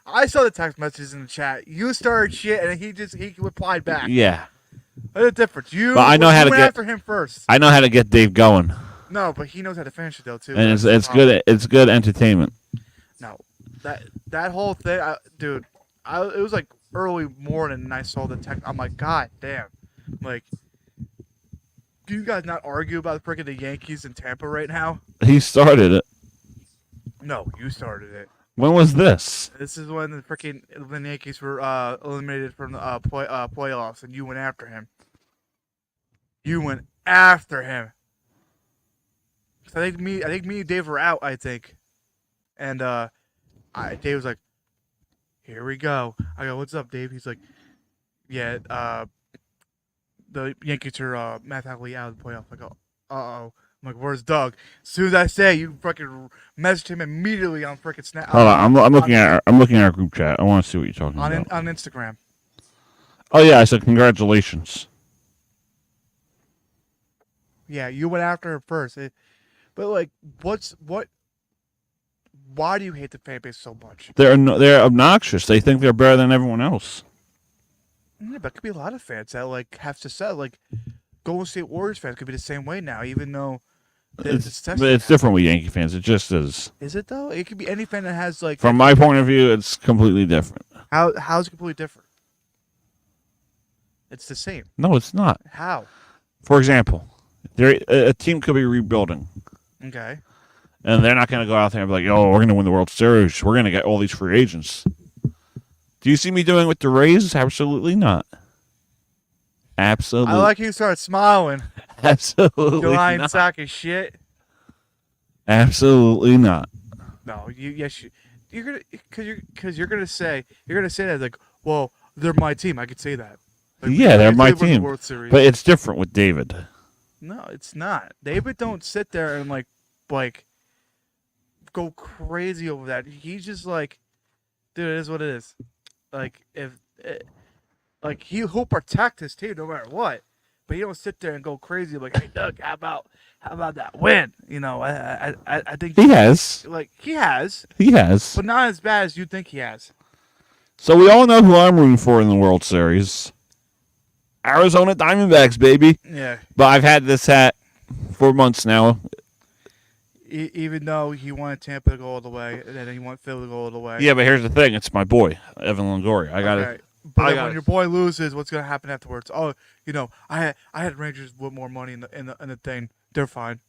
I saw the text messages in the chat. You started shit, and he replied back. Yeah. That's the difference. But I know how to went get after him first. I know how to get Dave going. No, but he knows how to finish it though too. And it's good. It's good entertainment. No, that whole thing, dude. It was like early morning, and I saw the text. I'm like, God damn! Like, do you guys not argue about freaking the Yankees in Tampa right now? He started it. No, you started it. When was this? This is when the Yankees were eliminated from the playoffs, and you went after him. You went after him. I think me and Dave were out. I think, and Dave was like, "Here we go." I go, "What's up, Dave?" He's like, "Yeah, the Yankees are mathematically out of the playoffs." I go, "Uh-oh." I'm like, "Where's Doug?" As soon as I say, you fucking messaged him immediately on freaking Snap. Hold on, I'm looking at our group chat. I want to see what you're talking about. On Instagram. Oh yeah, I said congratulations. Yeah, you went after her first. But like, why do you hate the fan base so much? They're obnoxious. They think they're better than everyone else. Yeah, but it could be a lot of fans that like have to say like Golden State Warriors fans could be the same way now, even though it's different with Yankee fans. It just is. Is it though? It could be any fan that has like. From my point of view, it's completely different. How's it completely different? It's the same. No, it's not. How? For example, a team could be rebuilding. Okay. And they're not going to go out there and be like, "Oh, we're going to win the World Series. We're going to get all these free agents." Do you see me doing with the Rays? Absolutely not. Absolutely. I like you start smiling. Absolutely You lying not. sack of shit. Absolutely not. No, you're gonna because you're gonna say that like, well, they're my team. I could say that. Like, Yeah, they're my won the team. World Series. But it's different with David. No, it's not. David don't sit there and like go crazy over that. He's just like, dude, it is what it is. Like he'll protect his team no matter what, but he don't sit there and go crazy like, hey Doug, how about that win? You know, I think He has. like he has, but not as bad as you think he has. So we all know who I'm rooting for in the World Series. Arizona Diamondbacks, baby. Yeah. But I've had this hat for months now. Even though he wanted Tampa to go all the way, and then he wanted Philly to go all the way. Yeah, but here's the thing. It's my boy, Evan Longoria. I got to... Okay. But when your boy loses, what's gonna happen afterwards? Oh, you know, I had Rangers with more money in the thing. They're fine.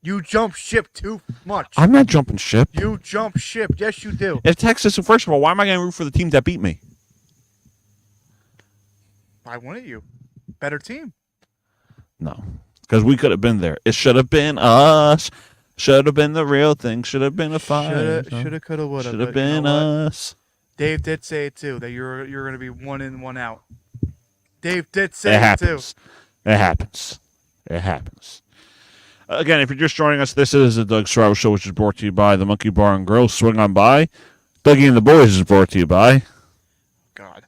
You jump ship too much. I'm not jumping ship. You jump ship. Yes, you do. If Texas, first of all, why am I going to root for the team that beat me? Why wouldn't you? Better team. No, because we could have been there. It should have been us. Should have been the real thing. Should have been a fight. Shoulda, coulda, woulda. Should have been us. Dave did say it too, that you're going to be 1 in, 1 out. Dave did say It it happens. too. It happens. It happens. Again, if you're just joining us, this is the Doug Strauss Show, which is brought to you by the Monkey Bar and Grill. Swing on by. Dougie and the Boys is brought to you by. God.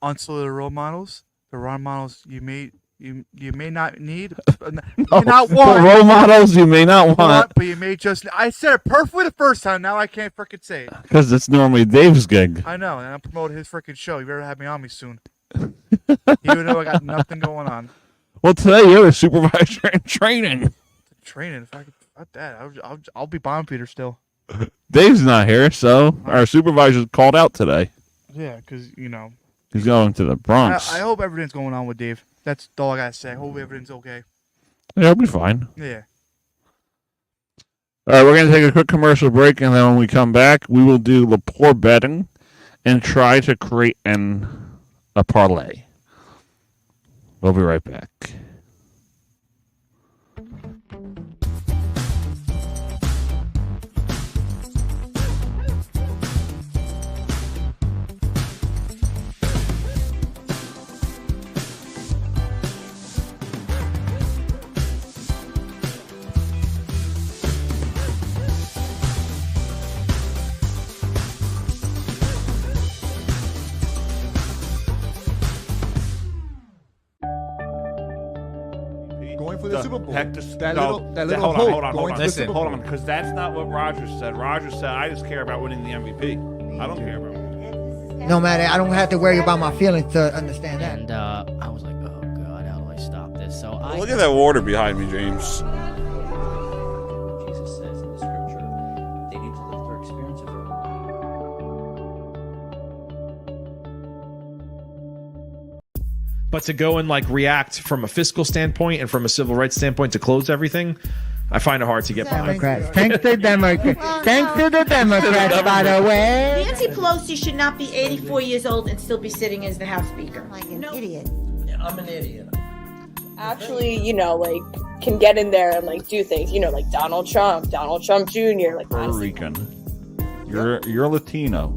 Unsolicited role models, the role models you may not need, you not want. The role models you may not want. But you may just. I said it perfectly the first time. Now I can't frickin' say it. Because it's normally Dave's gig. I know, and I'm promoting his frickin' show. You better have me on me soon. Even though I got nothing going on. Well, today you're a supervisor in training. Training, if I could, fuck that. I'll be bomb Peter still. Dave's not here, so our supervisor's called out today. Yeah, because you know he's going to the Bronx. I hope everything's going on with Dave. That's all I gotta say. I hope everything's okay. Yeah, he'll be fine. Yeah. All right, we're gonna take a quick commercial break, and then when we come back, we will do Lepore betting and try to create a parlay. We'll be right back. for the Super Bowl. That little hold hope on, going to the listen, Super hold Bowl. on, because that's not what Rogers said. Rogers said, "I just care about winning the MVP. I don't care about." No matter, I don't have to worry about my feelings to understand that. And I was like, oh God, how do I stop this? So I Look at that water behind me, James. Jesus says in the scripture, they need to live through experience of their own. But to go and like react from a fiscal standpoint and from a civil rights standpoint to close everything, I find it hard to get behind. Democrats. Thanks to Democrats. Thanks to the Democrats, by the way. Nancy Pelosi should not be 84 years old and still be sitting as the House Speaker. Like an idiot. Yeah, I'm an idiot. Actually, like can get in there and like do things, like Donald Trump Jr. Like Puerto Rican. You're Latino.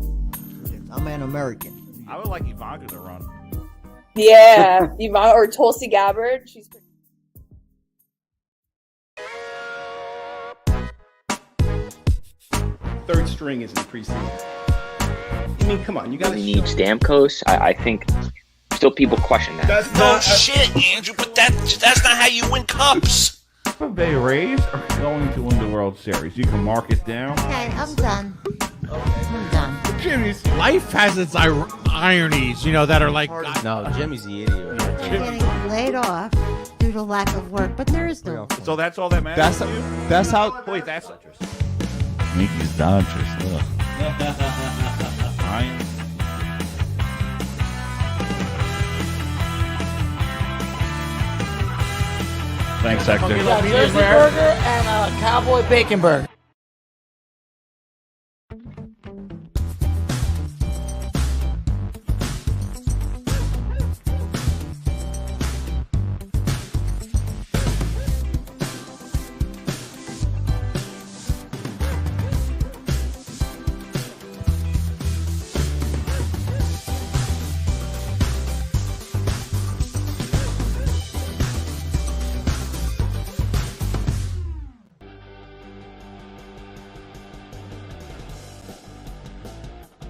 I'm an American. I would like Ivanka to run. Yeah, or Tulsi Gabbard. She's Third string isn't preseason. I mean, come on, you got to need Stamkos. I think still people question that. That's No not shit, Andrew, but that's not how you win cups. Tampa Bay Rays are going to win the World Series. You can mark it down. Okay, I'm done. I'm done. Jimmy's. Life has its ironies, that are like. No, Jimmy's the idiot. I'm getting laid off due to lack of work, but there is no. So that's all that matters to you? That's how. Wait, that's Yankees Dodgers. Thanks, Hector. Jersey burger and a cowboy bacon burger.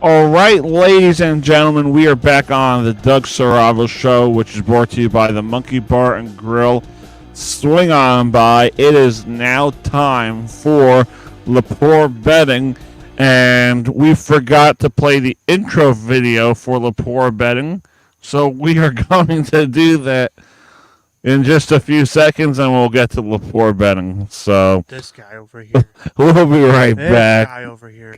All right, ladies and gentlemen, we are back on the Doug Saravo Show, which is brought to you by the Monkey Bar and Grill. Swing on by. It is now time for Lepore Betting, and we forgot to play the intro video for Lepore Betting, so we are going to do that in just a few seconds, and we'll get to Lepore Betting. So This guy over here. we'll be right This back. guy over here.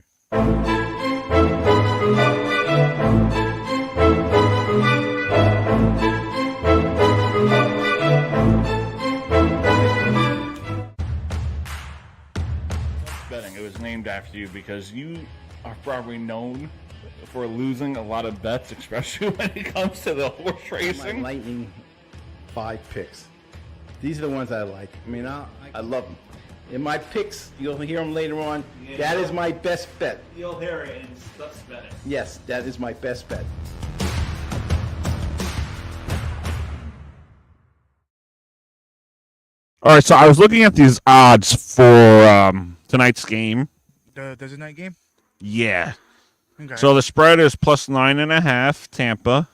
Betting. It was named after you because you are probably known for losing a lot of bets, especially when it comes to the horse racing. My lightning 5 picks. These are the ones I like. I mean, I love them. In my picks, you'll hear them later on. Yeah, that is my best bet. You'll hear it in Stuff's Betting. Yes, that is my best bet. All right, so I was looking at these odds for tonight's game. The Thursday night game? Yeah. Okay. So the spread is plus 9.5 Tampa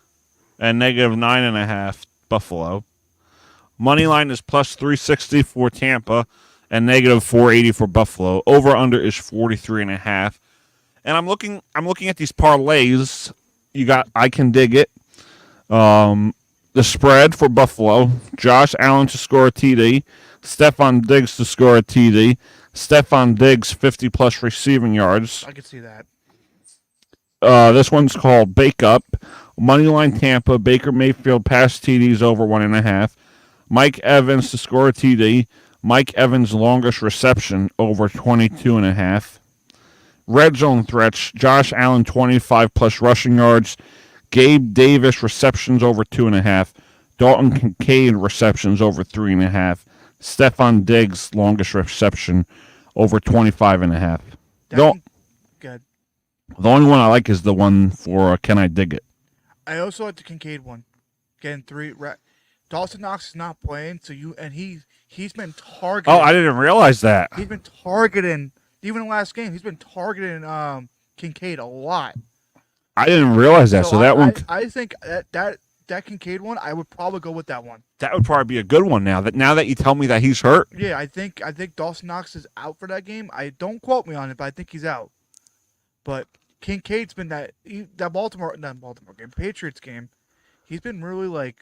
and negative 9.5 Buffalo. Money line is plus 360 for Tampa and negative 480 for Buffalo. Over under is 43.5. And I'm looking at these parlays. You got I Can Dig It. The spread for Buffalo: Josh Allen to score a TD, Stephon Diggs to score a TD, Stephon Diggs 50+ receiving yards. I can see that. This one's called Bake Up. Moneyline Tampa, Baker Mayfield pass TDs over 1.5. Mike Evans to score a TD. Mike Evans' longest reception over 22.5. Red zone threats: Josh Allen 25+ rushing yards. Gabe Davis receptions over 2.5. Dalton Kincaid receptions over 3.5. Stephon Diggs longest reception over 25.5. Good. The only one I like is the one for Can I Dig It? I also like the Kincaid one. Getting 3. Dawson Knox is not playing, so he's been targeting. Oh, I didn't realize that. He's been targeting, even in the last game, he's been targeting Kincaid a lot. I didn't realize that. So that one. I think that that Kincaid one, I would probably go with that one. That would probably be a good one now that you tell me that he's hurt. Yeah, I think Dawson Knox is out for that game. Don't quote me on it, but I think he's out. But Kincaid's been that Baltimore game, Patriots game. He's been really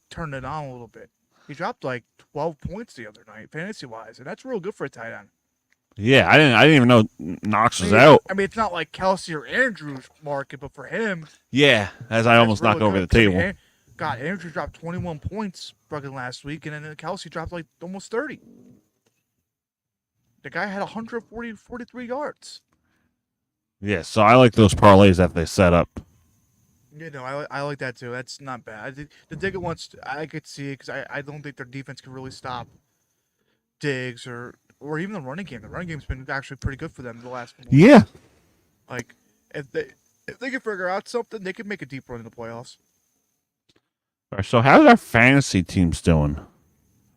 turning it on a little bit. He dropped like 12 points the other night, fantasy wise, and that's real good for a tight end. Yeah, I didn't even know Knox was out. I mean, it's not like Kelsey or Andrews market, but for him, yeah, as I almost knock over the table. God, Andrews dropped 21 points fucking last week, and then Kelsey dropped like almost 30. The guy had 43 yards. Yeah, so I like those parlays that they set up. Yeah, no, I like that too. That's not bad. I think the Diggs ones, I could see it because I don't think their defense can really stop Diggs or even the running game. The running game's been actually pretty good for them the last month. Yeah. Like, if they can figure out something, they could make a deep run in the playoffs. All right, so how's our fantasy teams doing?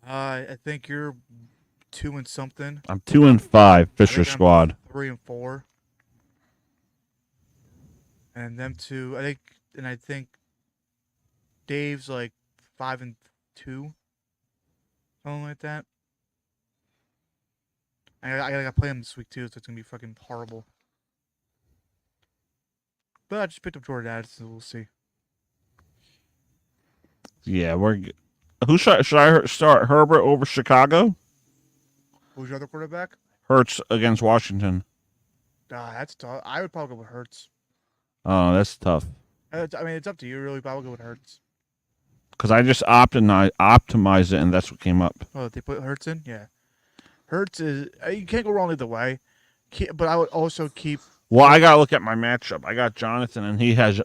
I think you're 2 and something. I'm 2-5, Fisher Squad. 3 and 4. And them two, I think Dave's like 5 and 2. Something like that. I gotta play him this week too, so it's gonna be fucking horrible. But I just picked up Jordan Addison, so we'll see. Yeah, who should I start? Herbert over Chicago? Who's your other quarterback? Hurts against Washington. That's tough. I would probably go with Hurts. Oh, that's tough. I mean, it's up to you, really. But I would go with Hurts. Because I just optimized it, and that's what came up. Oh, they put Hurts in? Yeah. Hurts is... You can't go wrong either way. But I would also keep... Well, I got to look at my matchup. I got Jonathan, and he has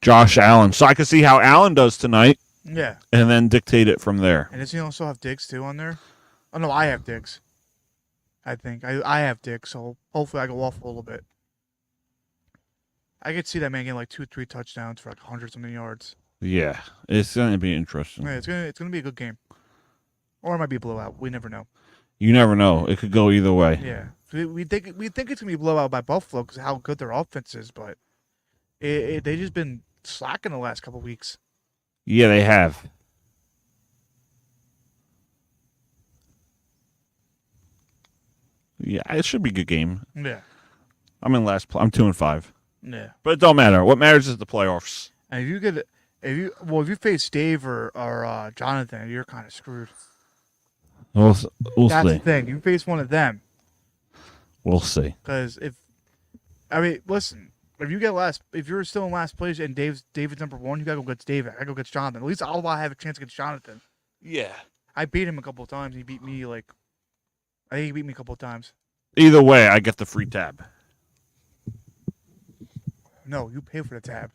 Josh Allen. So I can see how Allen does tonight. Yeah. And then dictate it from there. And does he also have Diggs, too, on there? Oh, no, I have Diggs. I think. I have Diggs, so hopefully I go off a little bit. I could see that man getting like 2-3 touchdowns for like 100-something yards. Yeah, it's going to be interesting. Yeah, it's gonna be a good game. Or it might be a blowout. We never know. You never know. It could go either way. Yeah. We think it's going to be a blowout by Buffalo because of how good their offense is, but they just been slacking the last couple weeks. Yeah, they have. Yeah, it should be a good game. Yeah. I'm in last I'm 2-5. Yeah. But it don't matter. What matters is the playoffs. And if you face Dave or Jonathan, you're kind of screwed. We'll That's see. the thing. You face one of them. We'll see. Because listen, if you're still in last place and David's number 1, you gotta go against David. I gotta go against Jonathan. At least I'll have a chance against Jonathan. Yeah. I beat him a couple of times. He beat me I think he beat me a couple of times. Either way, I get the free tab. No, you pay for the tab.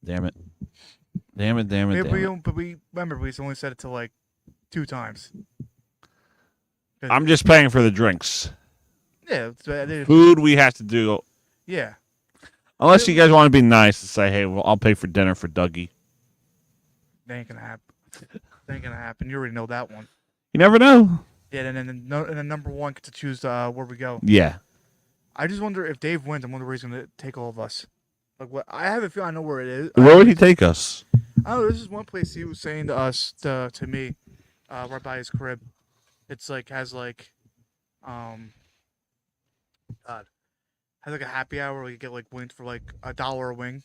Damn it. But we remember we only said it to like 2 times. I'm just paying for the drinks. Yeah. Food we have to do. Yeah. Unless you guys want to be nice and say, hey, well, I'll pay for dinner for Dougie. That ain't gonna happen. You already know that one. You never know. Yeah, and then number 1 gets to choose where we go. Yeah. I just wonder if Dave wins. I wonder where he's gonna take all of us. Like what? I have a feeling I know where it is. Where would he take us? I don't know. This is one place he was saying to us, to me, right by his crib. It's like has like a happy hour where you get like wings for like $1 a wing.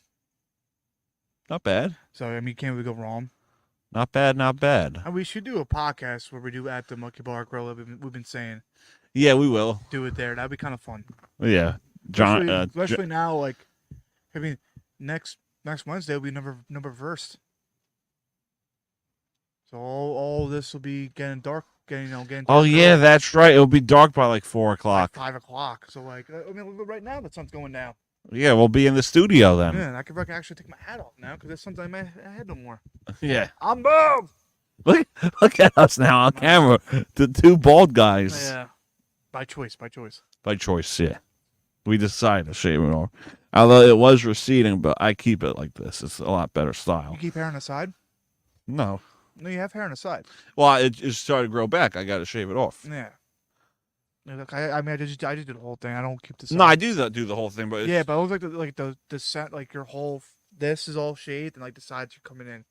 Not bad. So I mean, can't really go wrong. Not bad. And we should do a podcast where we do at the Monkey Bar Grill. We've been saying. Yeah, we will do it there. That'd be kind of fun. Yeah, John. Especially now, like, I mean, next Wednesday will be number first. So all this will be getting dark. Getting dark. Oh yeah, that's right. It'll be dark by like 4 o'clock. 5 o'clock. So like, I mean, right now the sun's going down. Yeah, we'll be in the studio then. Yeah, I can actually take my hat off now because the sun's on my head no more. Yeah. I'm bald. Look at us now on camera. The 2 bald guys. Yeah. By choice. By choice, yeah. We decided to shave it off. Although it was receding, but I keep it like this. It's a lot better style. You keep hair on the side? No. No, you have hair on the side. Well, it started to grow back. I got to shave it off. Yeah. Look, I mean, I just do the whole thing. I don't keep the. No, I do the whole thing, but yeah, but it looks like the scent, like your whole. This is all shaved, and like the sides are coming in.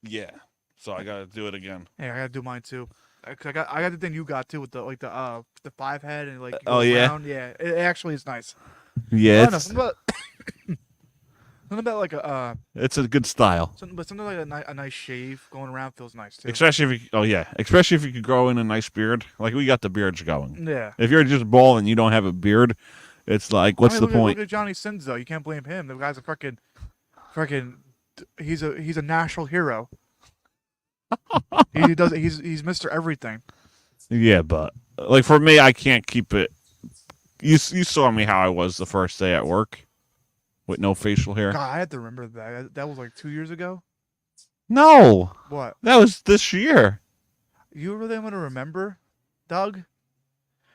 yeah. So I gotta do it again. Yeah, I gotta do mine too. I got the thing you got too with the the 5 head and like. You Oh go yeah. around. Yeah. It actually is nice. Yeah. I don't know, something about like a. It's a good style. Something like a nice shave going around feels nice too. Especially if you could grow in a nice beard. Like we got the beards going. Yeah. If you're just bald and you don't have a beard, it's like, what's the point? Look at Johnny Sins though. You can't blame him. The guy's a freaking. He's a national hero. He does. He's Mr. Everything. Yeah, but like for me, I can't keep it. You saw me how I was the first day at work, with no facial hair. God, I had to remember that. That was like 2 years ago. No. What? That was this year. You really want to remember, Doug?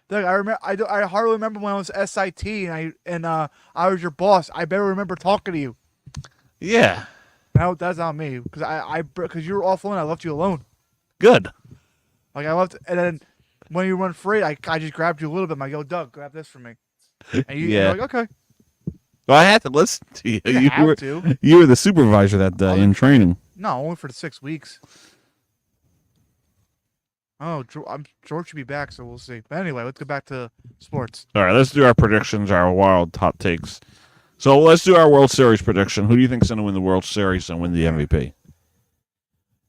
Doug, I remember. I hardly remember when I was SIT and I was your boss. I better remember talking to you. Yeah. No, that's not me because you were awful and I left you alone. Good. Like I left, and then when you run free, I just grabbed you a little bit. I'm like, yo, Doug, grab this for me. And you're like, okay. Well, I had to listen to you. You You were the supervisor that day in training. No, only for the 6 weeks. Oh, George should be back, so we'll see. But anyway, let's go back to sports. All right, let's do our predictions, our wild hot takes. So let's do our World Series prediction. Who do you think is going to win the World Series and win the MVP?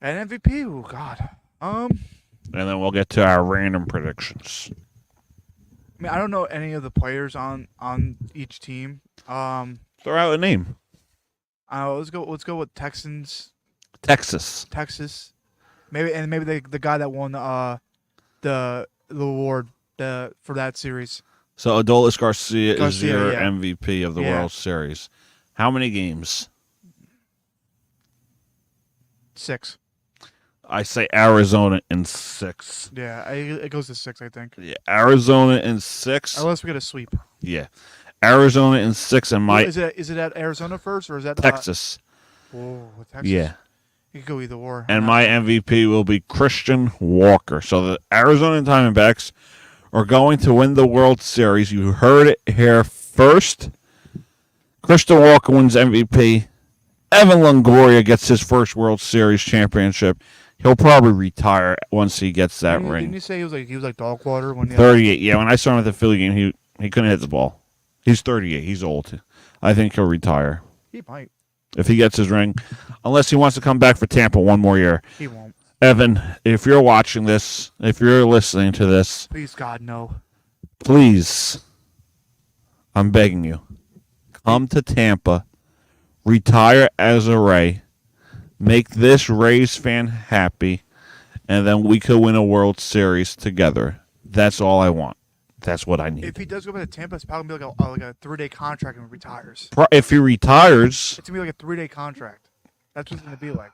An MVP? Oh, God. And then we'll get to our random predictions. I mean, I don't know any of the players on each team. Throw out a name. Let's go with Texans. Texas. Maybe the guy that won the award for that series. So Adolis Garcia is your yeah. MVP of the World Series. How many games? 6. I say Arizona in 6. Yeah, it goes to 6, I think. Yeah, Arizona in 6. Unless we get a sweep. Yeah, Arizona in 6, and Is it at Arizona first or is that Texas? Texas. Yeah. You could go either or. And my MVP will be Christian Walker. So the Arizona Diamondbacks are going to win the World Series. You heard it here first. Christian Walker wins MVP. Evan Longoria gets his first World Series championship. He'll probably retire once he gets that ring. Didn't you say he was like dog water when he 38? Yeah, when I saw him at the Philly game, he couldn't hit the ball. He's 38. He's old. I think he'll retire. He might. If he gets his ring, unless he wants to come back for Tampa one more year. He won't. Evan, if you're watching this, if you're listening to this, Please, God, no. Please, I'm begging you, come to Tampa, retire as a Ray, make this Rays fan happy, and then we could win a World Series together. That's all I want. That's what I need. If he does go back to Tampa, it's probably going to be like a 3-day contract and retires. If he retires, it's going to be like a 3-day contract. That's what it's going to be like.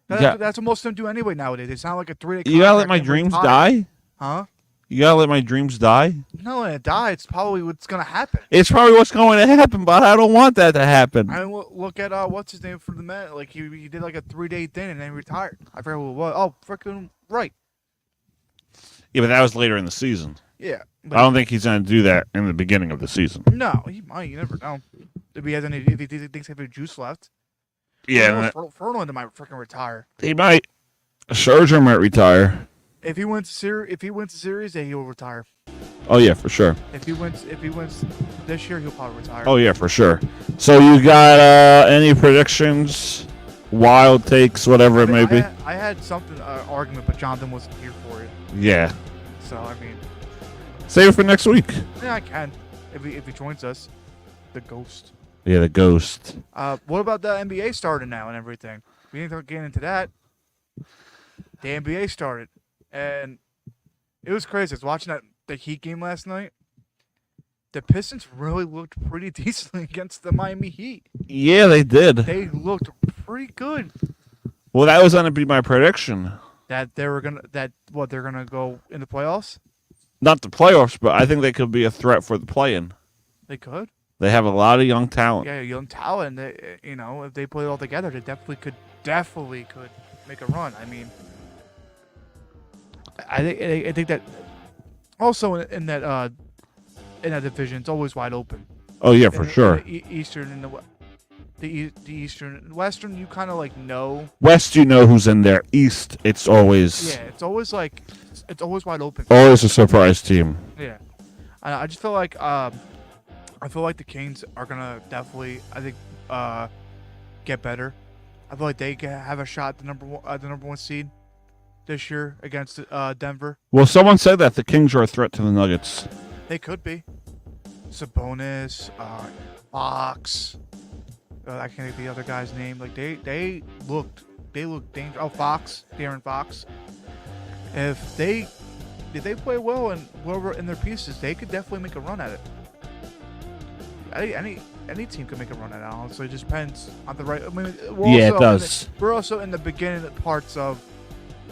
Yeah. That's what most of them do anyway nowadays. They sound like a 3-day contract. You gotta let my dreams die? Huh? You gotta let my dreams die? No, when it dies, it's probably what's going to happen. It's probably what's going to happen, but I don't want that to happen. I mean, look at what's his name for the Met. Like he did like a 3-day thing and then retired. I forgot who it was. Oh, freaking right. Yeah, but that was later in the season. Yeah. I don't think he's going to do that in the beginning of the season. No, he might. You never know. If he thinks he has any juice left. Yeah. Fernand might freaking retire. He might. Scherzer might retire. If he wins the series, then he'll retire. Oh yeah, for sure. If he wins this year, he'll probably retire. Oh yeah, for sure. So you got any predictions, wild takes, whatever it may be? I had something argument, but Jonathan wasn't here for it. Yeah. So I mean, save it for next week. Yeah, I can if he joins us. The ghost. Yeah, the ghost. What about the NBA starting now and everything? We didn't start getting into that. The NBA started, and it was crazy. I was watching the Heat game last night. The Pistons really looked pretty decently against the Miami Heat. Yeah, they did. They looked pretty good. Well, that was going to be my prediction. That they're gonna go in the playoffs. Not the playoffs, but I think they could be a threat for the play-in. They could. They have a lot of young talent. Yeah, young talent. They, if they put it all together, they definitely could make a run. I mean, I think that Also in that division, it's always wide open. Oh yeah, for sure. In the Eastern and the Eastern, Western, you kind of like know. West, you know who's in there. East, it's always It's always wide open. always a surprise team. Yeah, I just feel like the Kings are gonna definitely, I think, get better. I feel like they have a shot at the number one seed this year against Denver. Well, someone said that the Kings are a threat to the Nuggets. They could be. Sabonis, Fox. I can't think of the other guy's name. Like they looked dangerous. Oh, De'Aaron Fox. If they play well and whoever in their pieces, they could definitely make a run at it. Any team can make a run at it. Honestly, it just depends on the right. I mean, it does. We're also in the beginning parts of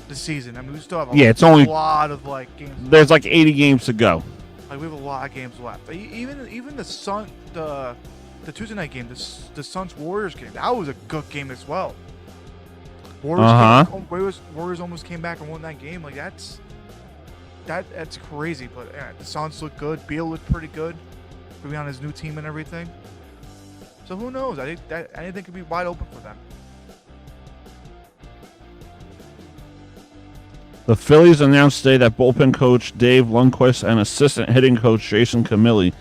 the season. I mean, we still have it's only a lot of like games. There's like 80 games to go. Like we have a lot of games left. Even the Tuesday night game, the Suns Warriors game, that was a good game as well. Warriors almost came back and won that game. Like that's crazy. But the Suns look good. Beal looked pretty good. To be on his new team and everything. So who knows? I think that anything could be wide open for them. The Phillies announced today that bullpen coach Dave Lundquist and assistant hitting coach Jason Camilli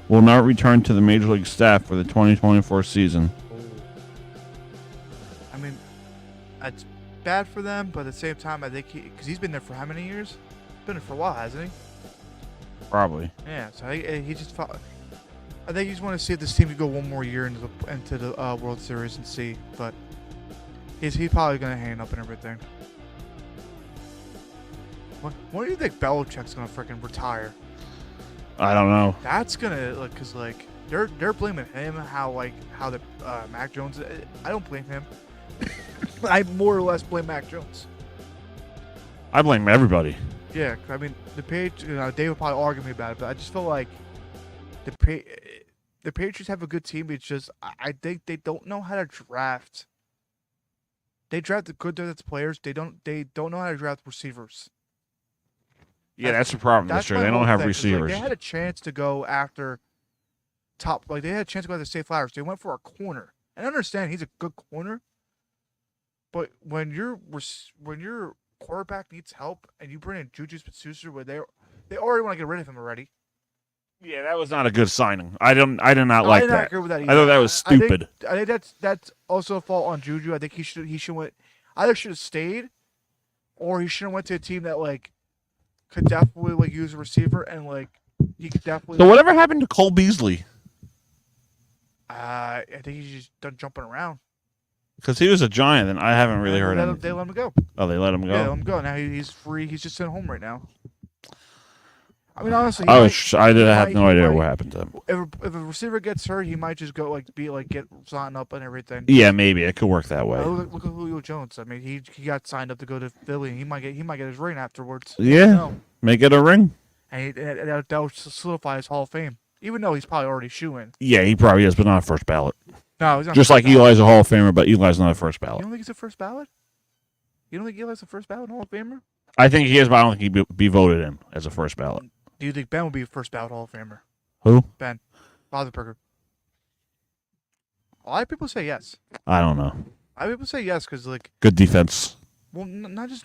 will not return to the Major League staff for the 2024 season. I mean, it's bad for them, but at the same time, I think because he's been there for how many years? He's been there for a while, hasn't he? Probably. Yeah, so he just fought. I think you just want to see if this team could go one more year into the World Series and see, but he's probably going to hang up and everything. When do you think Belichick's going to freaking retire? I don't know. That's going to, because they're blaming him how the Mac Jones. I don't blame him. I more or less blame Mac Jones. I blame everybody. Yeah, I mean the Dave would probably argue me about it, but I just feel like the Patriots have a good team. It's just I think they don't know how to draft. They draft the good players. They don't know how to draft receivers. Yeah, that's the problem this year. They don't have receivers. They had a chance to go after they had a chance to go after Safe Flowers. They went for a corner. And I understand he's a good corner, but when your quarterback needs help and you bring in Juju Smith-Schuster where they already want to get rid of him already. Yeah, that was not a good signing. I did not like that. I agree with that either. I thought that was stupid. I think that's also a fault on Juju. I think he should went either should have stayed, or he should have went to a team that could definitely use a receiver and he could definitely. So whatever happened to Cole Beasley? I think he's just done jumping around. Because he was a Giant, and I haven't really heard anything. They let him go. Oh, they let him go? Yeah, they let him go. Now he's free. He's just at home right now. I mean, honestly, I have no idea what happened to him. If a receiver gets hurt, he might just go get signed up and everything. Yeah, maybe it could work that way. Look at Julio Jones. I mean, he got signed up to go to Philly. And he might get his ring afterwards. Yeah, make it a ring. And that'll solidify his Hall of Fame, even though he's probably already shoo-in. Yeah, he probably is, but not first ballot. No, he's not. Just like Eli's a Hall of Famer, but Eli's not a first ballot. You don't think he's a first ballot? You don't think Eli's a first ballot Hall of Famer? I think he is, but I don't think he'd be voted in as a first ballot. Do you think Ben will be a first ballot Hall of Famer? Who? Ben Roethlisberger. A lot of people say yes. I don't know. A lot of people say yes because good defense. Well, not just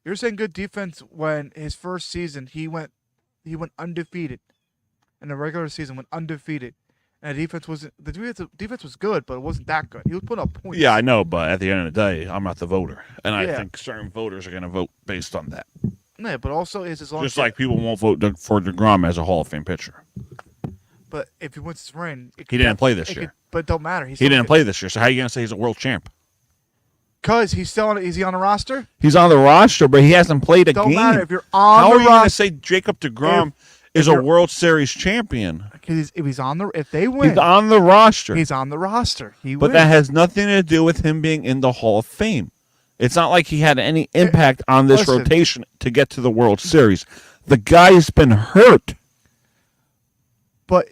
you're saying good defense when his first season he went undefeated, in the regular season went undefeated, and the defense was good, but it wasn't that good. He was putting up points. Yeah, I know, but at the end of the day, I'm not the voter, and I think certain voters are going to vote based on that. Yeah, but also as long just like people won't vote for DeGrom as a Hall of Fame pitcher. But if he wins his ring, he didn't play this year. But it don't matter. He didn't play this year, so how are you going to say he's a world champ? Because he's still is he on the roster? He's on the roster, but he hasn't played a game. Don't matter if you're on how the are you going to say Jacob DeGrom is a World Series champion? Because if they win, he's on the roster. He's on the roster. But that has nothing to do with him being in the Hall of Fame. It's not like he had any impact on this rotation to get to the World Series. The guy's been hurt. But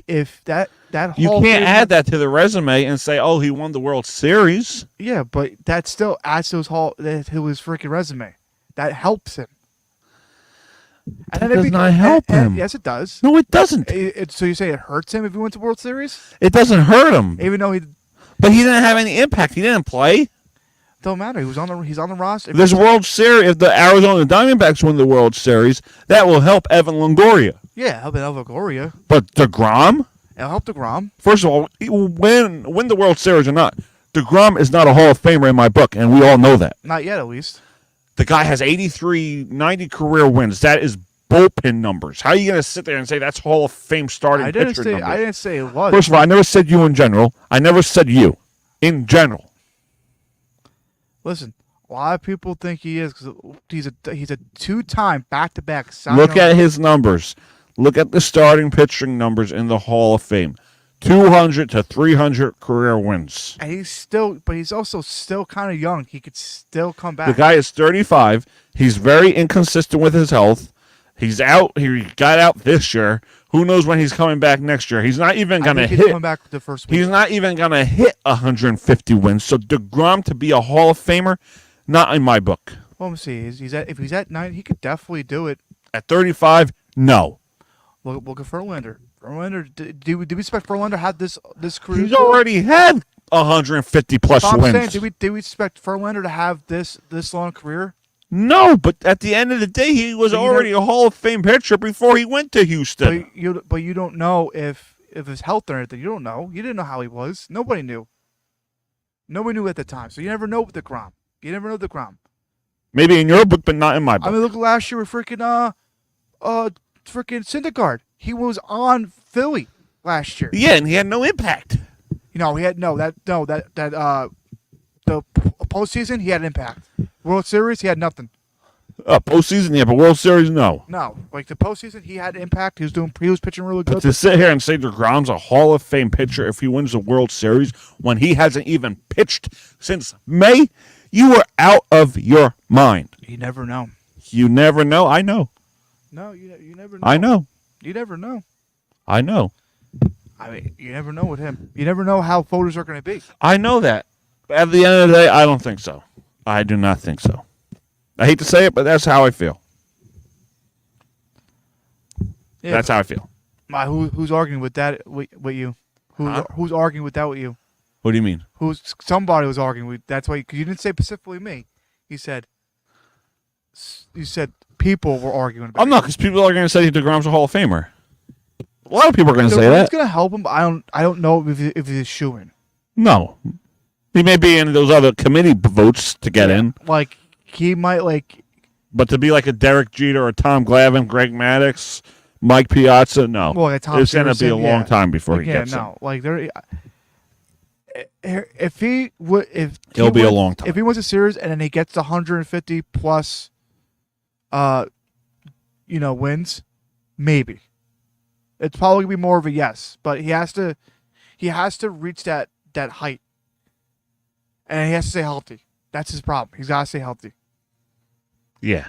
if that you can't add that to the resume and say, "Oh, he won the World Series." Yeah, but that still adds to his freaking resume. That helps him. And That then does not help him. Yes, it does. No, it doesn't. So you say it hurts him if he wins the World Series? It doesn't hurt him. Even though But he didn't have any impact. He didn't play. Don't matter. He's on the roster. There's a World Series. If the Arizona Diamondbacks win the World Series, that will help Evan Longoria. Yeah, help Longoria. But DeGrom? It'll help DeGrom. First of all, win the World Series or not, DeGrom is not a Hall of Famer in my book, and we all know that. Not yet, at least. The guy has 83, 90 career wins. That is bullpen numbers. How are you going to sit there and say that's Hall of Fame starting pitcher numbers? I didn't say it was. First of all, I never said you in general. I never said you. In general. Listen, a lot of people think he is because he's a two-time back-to-back. Look at his numbers. Look at the starting pitching numbers in the Hall of Fame. 200 to 300 career wins. And he's also still kind of young. He could still come back. The guy is 35. He's very inconsistent with his health. He's out. He got out this year. Who knows when he's coming back next year? He's not even going to hit. Coming back the first week. He's not even going to hit 150 wins. So DeGrom to be a Hall of Famer, not in my book. Well, let me see. If he's at 9, he could definitely do it. At 35, no. Look at Verlander. Do we expect Verlander to have this career? He's already had 150 plus wins. Saying, do we expect Verlander to have this long career? No, but at the end of the day, he was already a Hall of Fame pitcher before he went to Houston. But you don't know if his health or anything. You don't know. You didn't know how he was. Nobody knew. Nobody knew at the time. So you never know with DeGrom. You never know DeGrom. Maybe in your book, but not in my book. I mean, look last year with freaking Syndergaard. He was on Philly last year. Yeah, and he had no impact. He had the postseason he had impact. World Series he had nothing. Postseason, yeah, but World Series, no. No, like the postseason he had impact. He was pitching really good. But to sit here and say DeGrom's a Hall of Fame pitcher if he wins the World Series when he hasn't even pitched since May, you are out of your mind. You never know. You never know. I know. No, you never know. I know. You never know. I know. I mean, you never know with him. You never know how voters are going to be. I know that. But at the end of the day, I don't think so. I do not think so. I hate to say it, but that's how I feel. Yeah, that's how I feel. Who's arguing with that with you? Who's arguing with that with you? What do you mean? Somebody was arguing with. That's why because you didn't say specifically me. You said people were arguing about. I'm not, because people are going to say DeGrom's a Hall of Famer. A lot of people are going to say that. It's going to help him, but I don't know if he's shooing. No, he may be in those other committee votes to get in. Like he might but to be like a Derek Jeter or Tom Glavine, Greg Maddux, Mike Piazza, no. Well, it's going to be a long time before he gets in. Like there. He'll be a long time. If he wins a series and then he gets 150 plus, wins, maybe. It's probably gonna be more of a yes, but he has to reach that height, and he has to stay healthy. That's his problem. He's got to stay healthy. Yeah.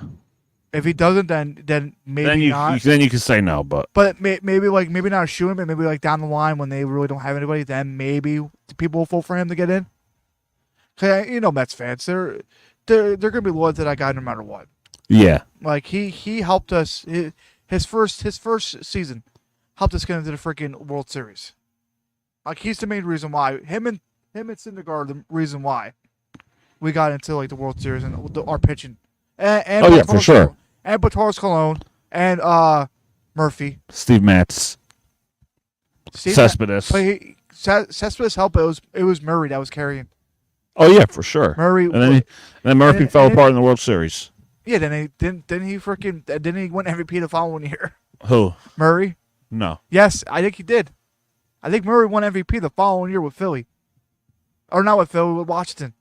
If he doesn't, then maybe not. Then you can say no, but maybe not shooting, but maybe down the line when they really don't have anybody, then maybe people will vote for him to get in. Cause Mets fans, they're gonna be loyal to that guy no matter what. Yeah. Like he helped us. His first season helped us get into the freaking World Series. Like he's the main reason why him and Syndergaard are the reason why we got into the World Series and our pitching. And for sure. And Bartolo Colon and Murphy, Steve Matz, Cespedes. Cespedes helped. But it was Murray that was carrying. Oh yeah, for sure. Murray, and then Murphy fell apart in the World Series. Yeah, then he win MVP the following year. Who? Murray. No. Yes, I think he did. I think Murray won MVP the following year with Philly, or not with Philly, with Washington.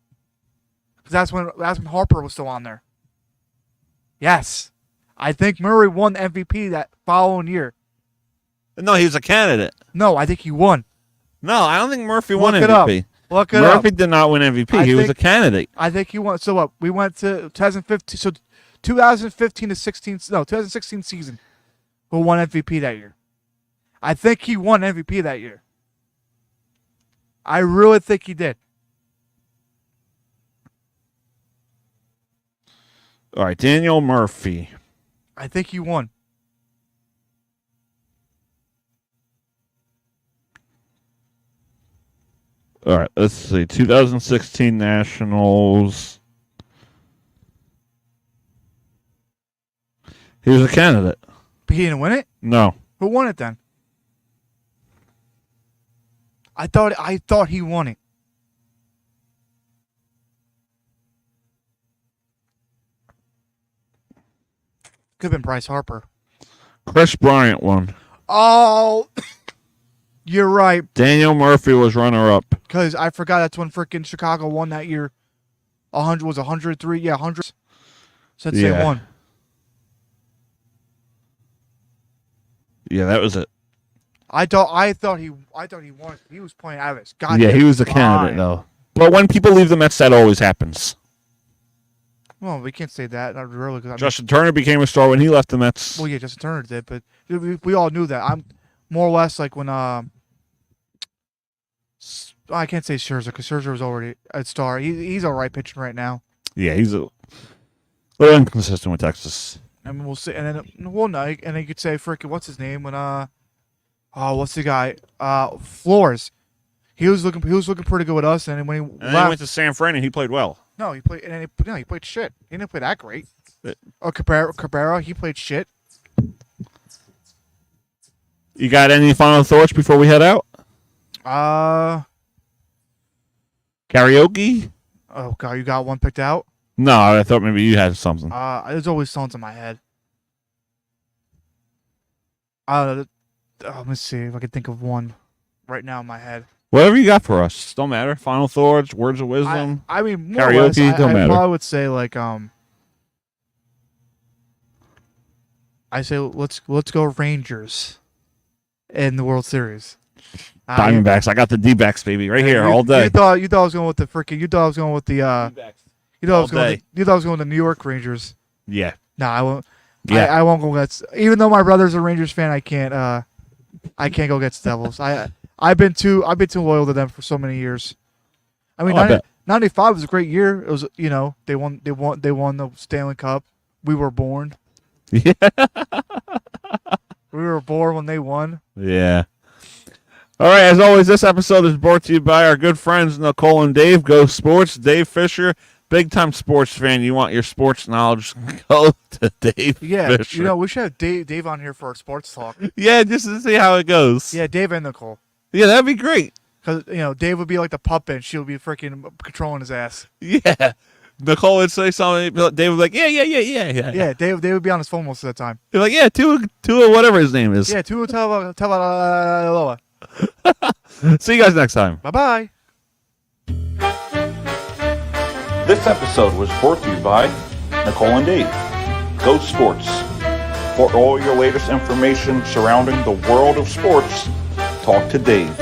Because that's when Harper was still on there. Yes, I think Murray won MVP that following year. No, he was a candidate. No, I think he won. No, I don't think Murphy won MVP. Look it up. Murphy did not win MVP. He was a candidate. I think he won. So what? We went to 2015. So 2015 to 16. No, 2016 season. Who won MVP that year? I think he won MVP that year. I really think he did. All right, Daniel Murphy. I think he won. All right, let's see. 2016 Nationals. He was a candidate. But he didn't win it? No. Who won it then? I thought he won it. Could have been Bryce Harper. Chris Bryant won. Oh, you're right. Daniel Murphy was runner-up. Because I forgot that's when freaking Chicago won that year. 103. Yeah, 100. Since they won. Yeah, that was it. I thought he won. He was playing out of his goddamn Yeah, he was a candidate, though. But when people leave the Mets, that always happens. Well, we can't say that. Not really. Justin Turner became a star when he left the Mets. Well, yeah, Justin Turner did, but we all knew that. I'm more or less like when I can't say Scherzer because Scherzer was already a star. He's all right pitching right now. Yeah, he's a little inconsistent with Texas. I mean, we'll see. And then one night, and then you could say, freaking, what's his name? When what's the guy? Flores. He was looking pretty good with us, and then when he then he went to San Fran and he played well. No, he played, and then he played shit. He didn't play that great. Cabrera, he played shit. You got any final thoughts before we head out? Karaoke? Oh God, you got one picked out? No, I thought maybe you had something. There's always songs in my head. Let me see if I can think of one right now in my head. Whatever you got for us. Don't matter. Final thoughts, words of wisdom. I mean, more karaoke, or less, don't matter. I probably would say like I say let's go Rangers in the World Series. Diamondbacks. I got the D-backs, baby, right here all day. You thought I was going with the freaking. You thought I was going with the. You thought I was going. You thought I was going with the New York Rangers. Yeah. No, I won't. Yeah. I won't go against. Even though my brother's a Rangers fan, I can't go against the Devils. I've been too loyal to them for so many years. I mean, 95 was a great year. It was, they won the Stanley Cup. We were born. Yeah. We were born when they won. Yeah. All right, as always, this episode is brought to you by our good friends Nicole and Dave. Go Sports. Dave Fisher, big-time sports fan. You want your sports knowledge, go to Dave Fisher. We should have Dave on here for our sports talk. Yeah, just to see how it goes. Yeah, Dave and Nicole. Yeah, that'd be great. Because, Dave would be like the puppet, and she'll be freaking controlling his ass. Yeah. Nicole would say something, Dave would be like, yeah. Yeah, Dave would be on his phone most of the time. He'd be like, yeah, Tua, whatever his name is. Yeah, Tua Tagovailoa. See you guys next time. Bye-bye. This episode was brought to you by Nicole and Dave. Go Sports. For all your latest information surrounding the world of sports, talk to Dave.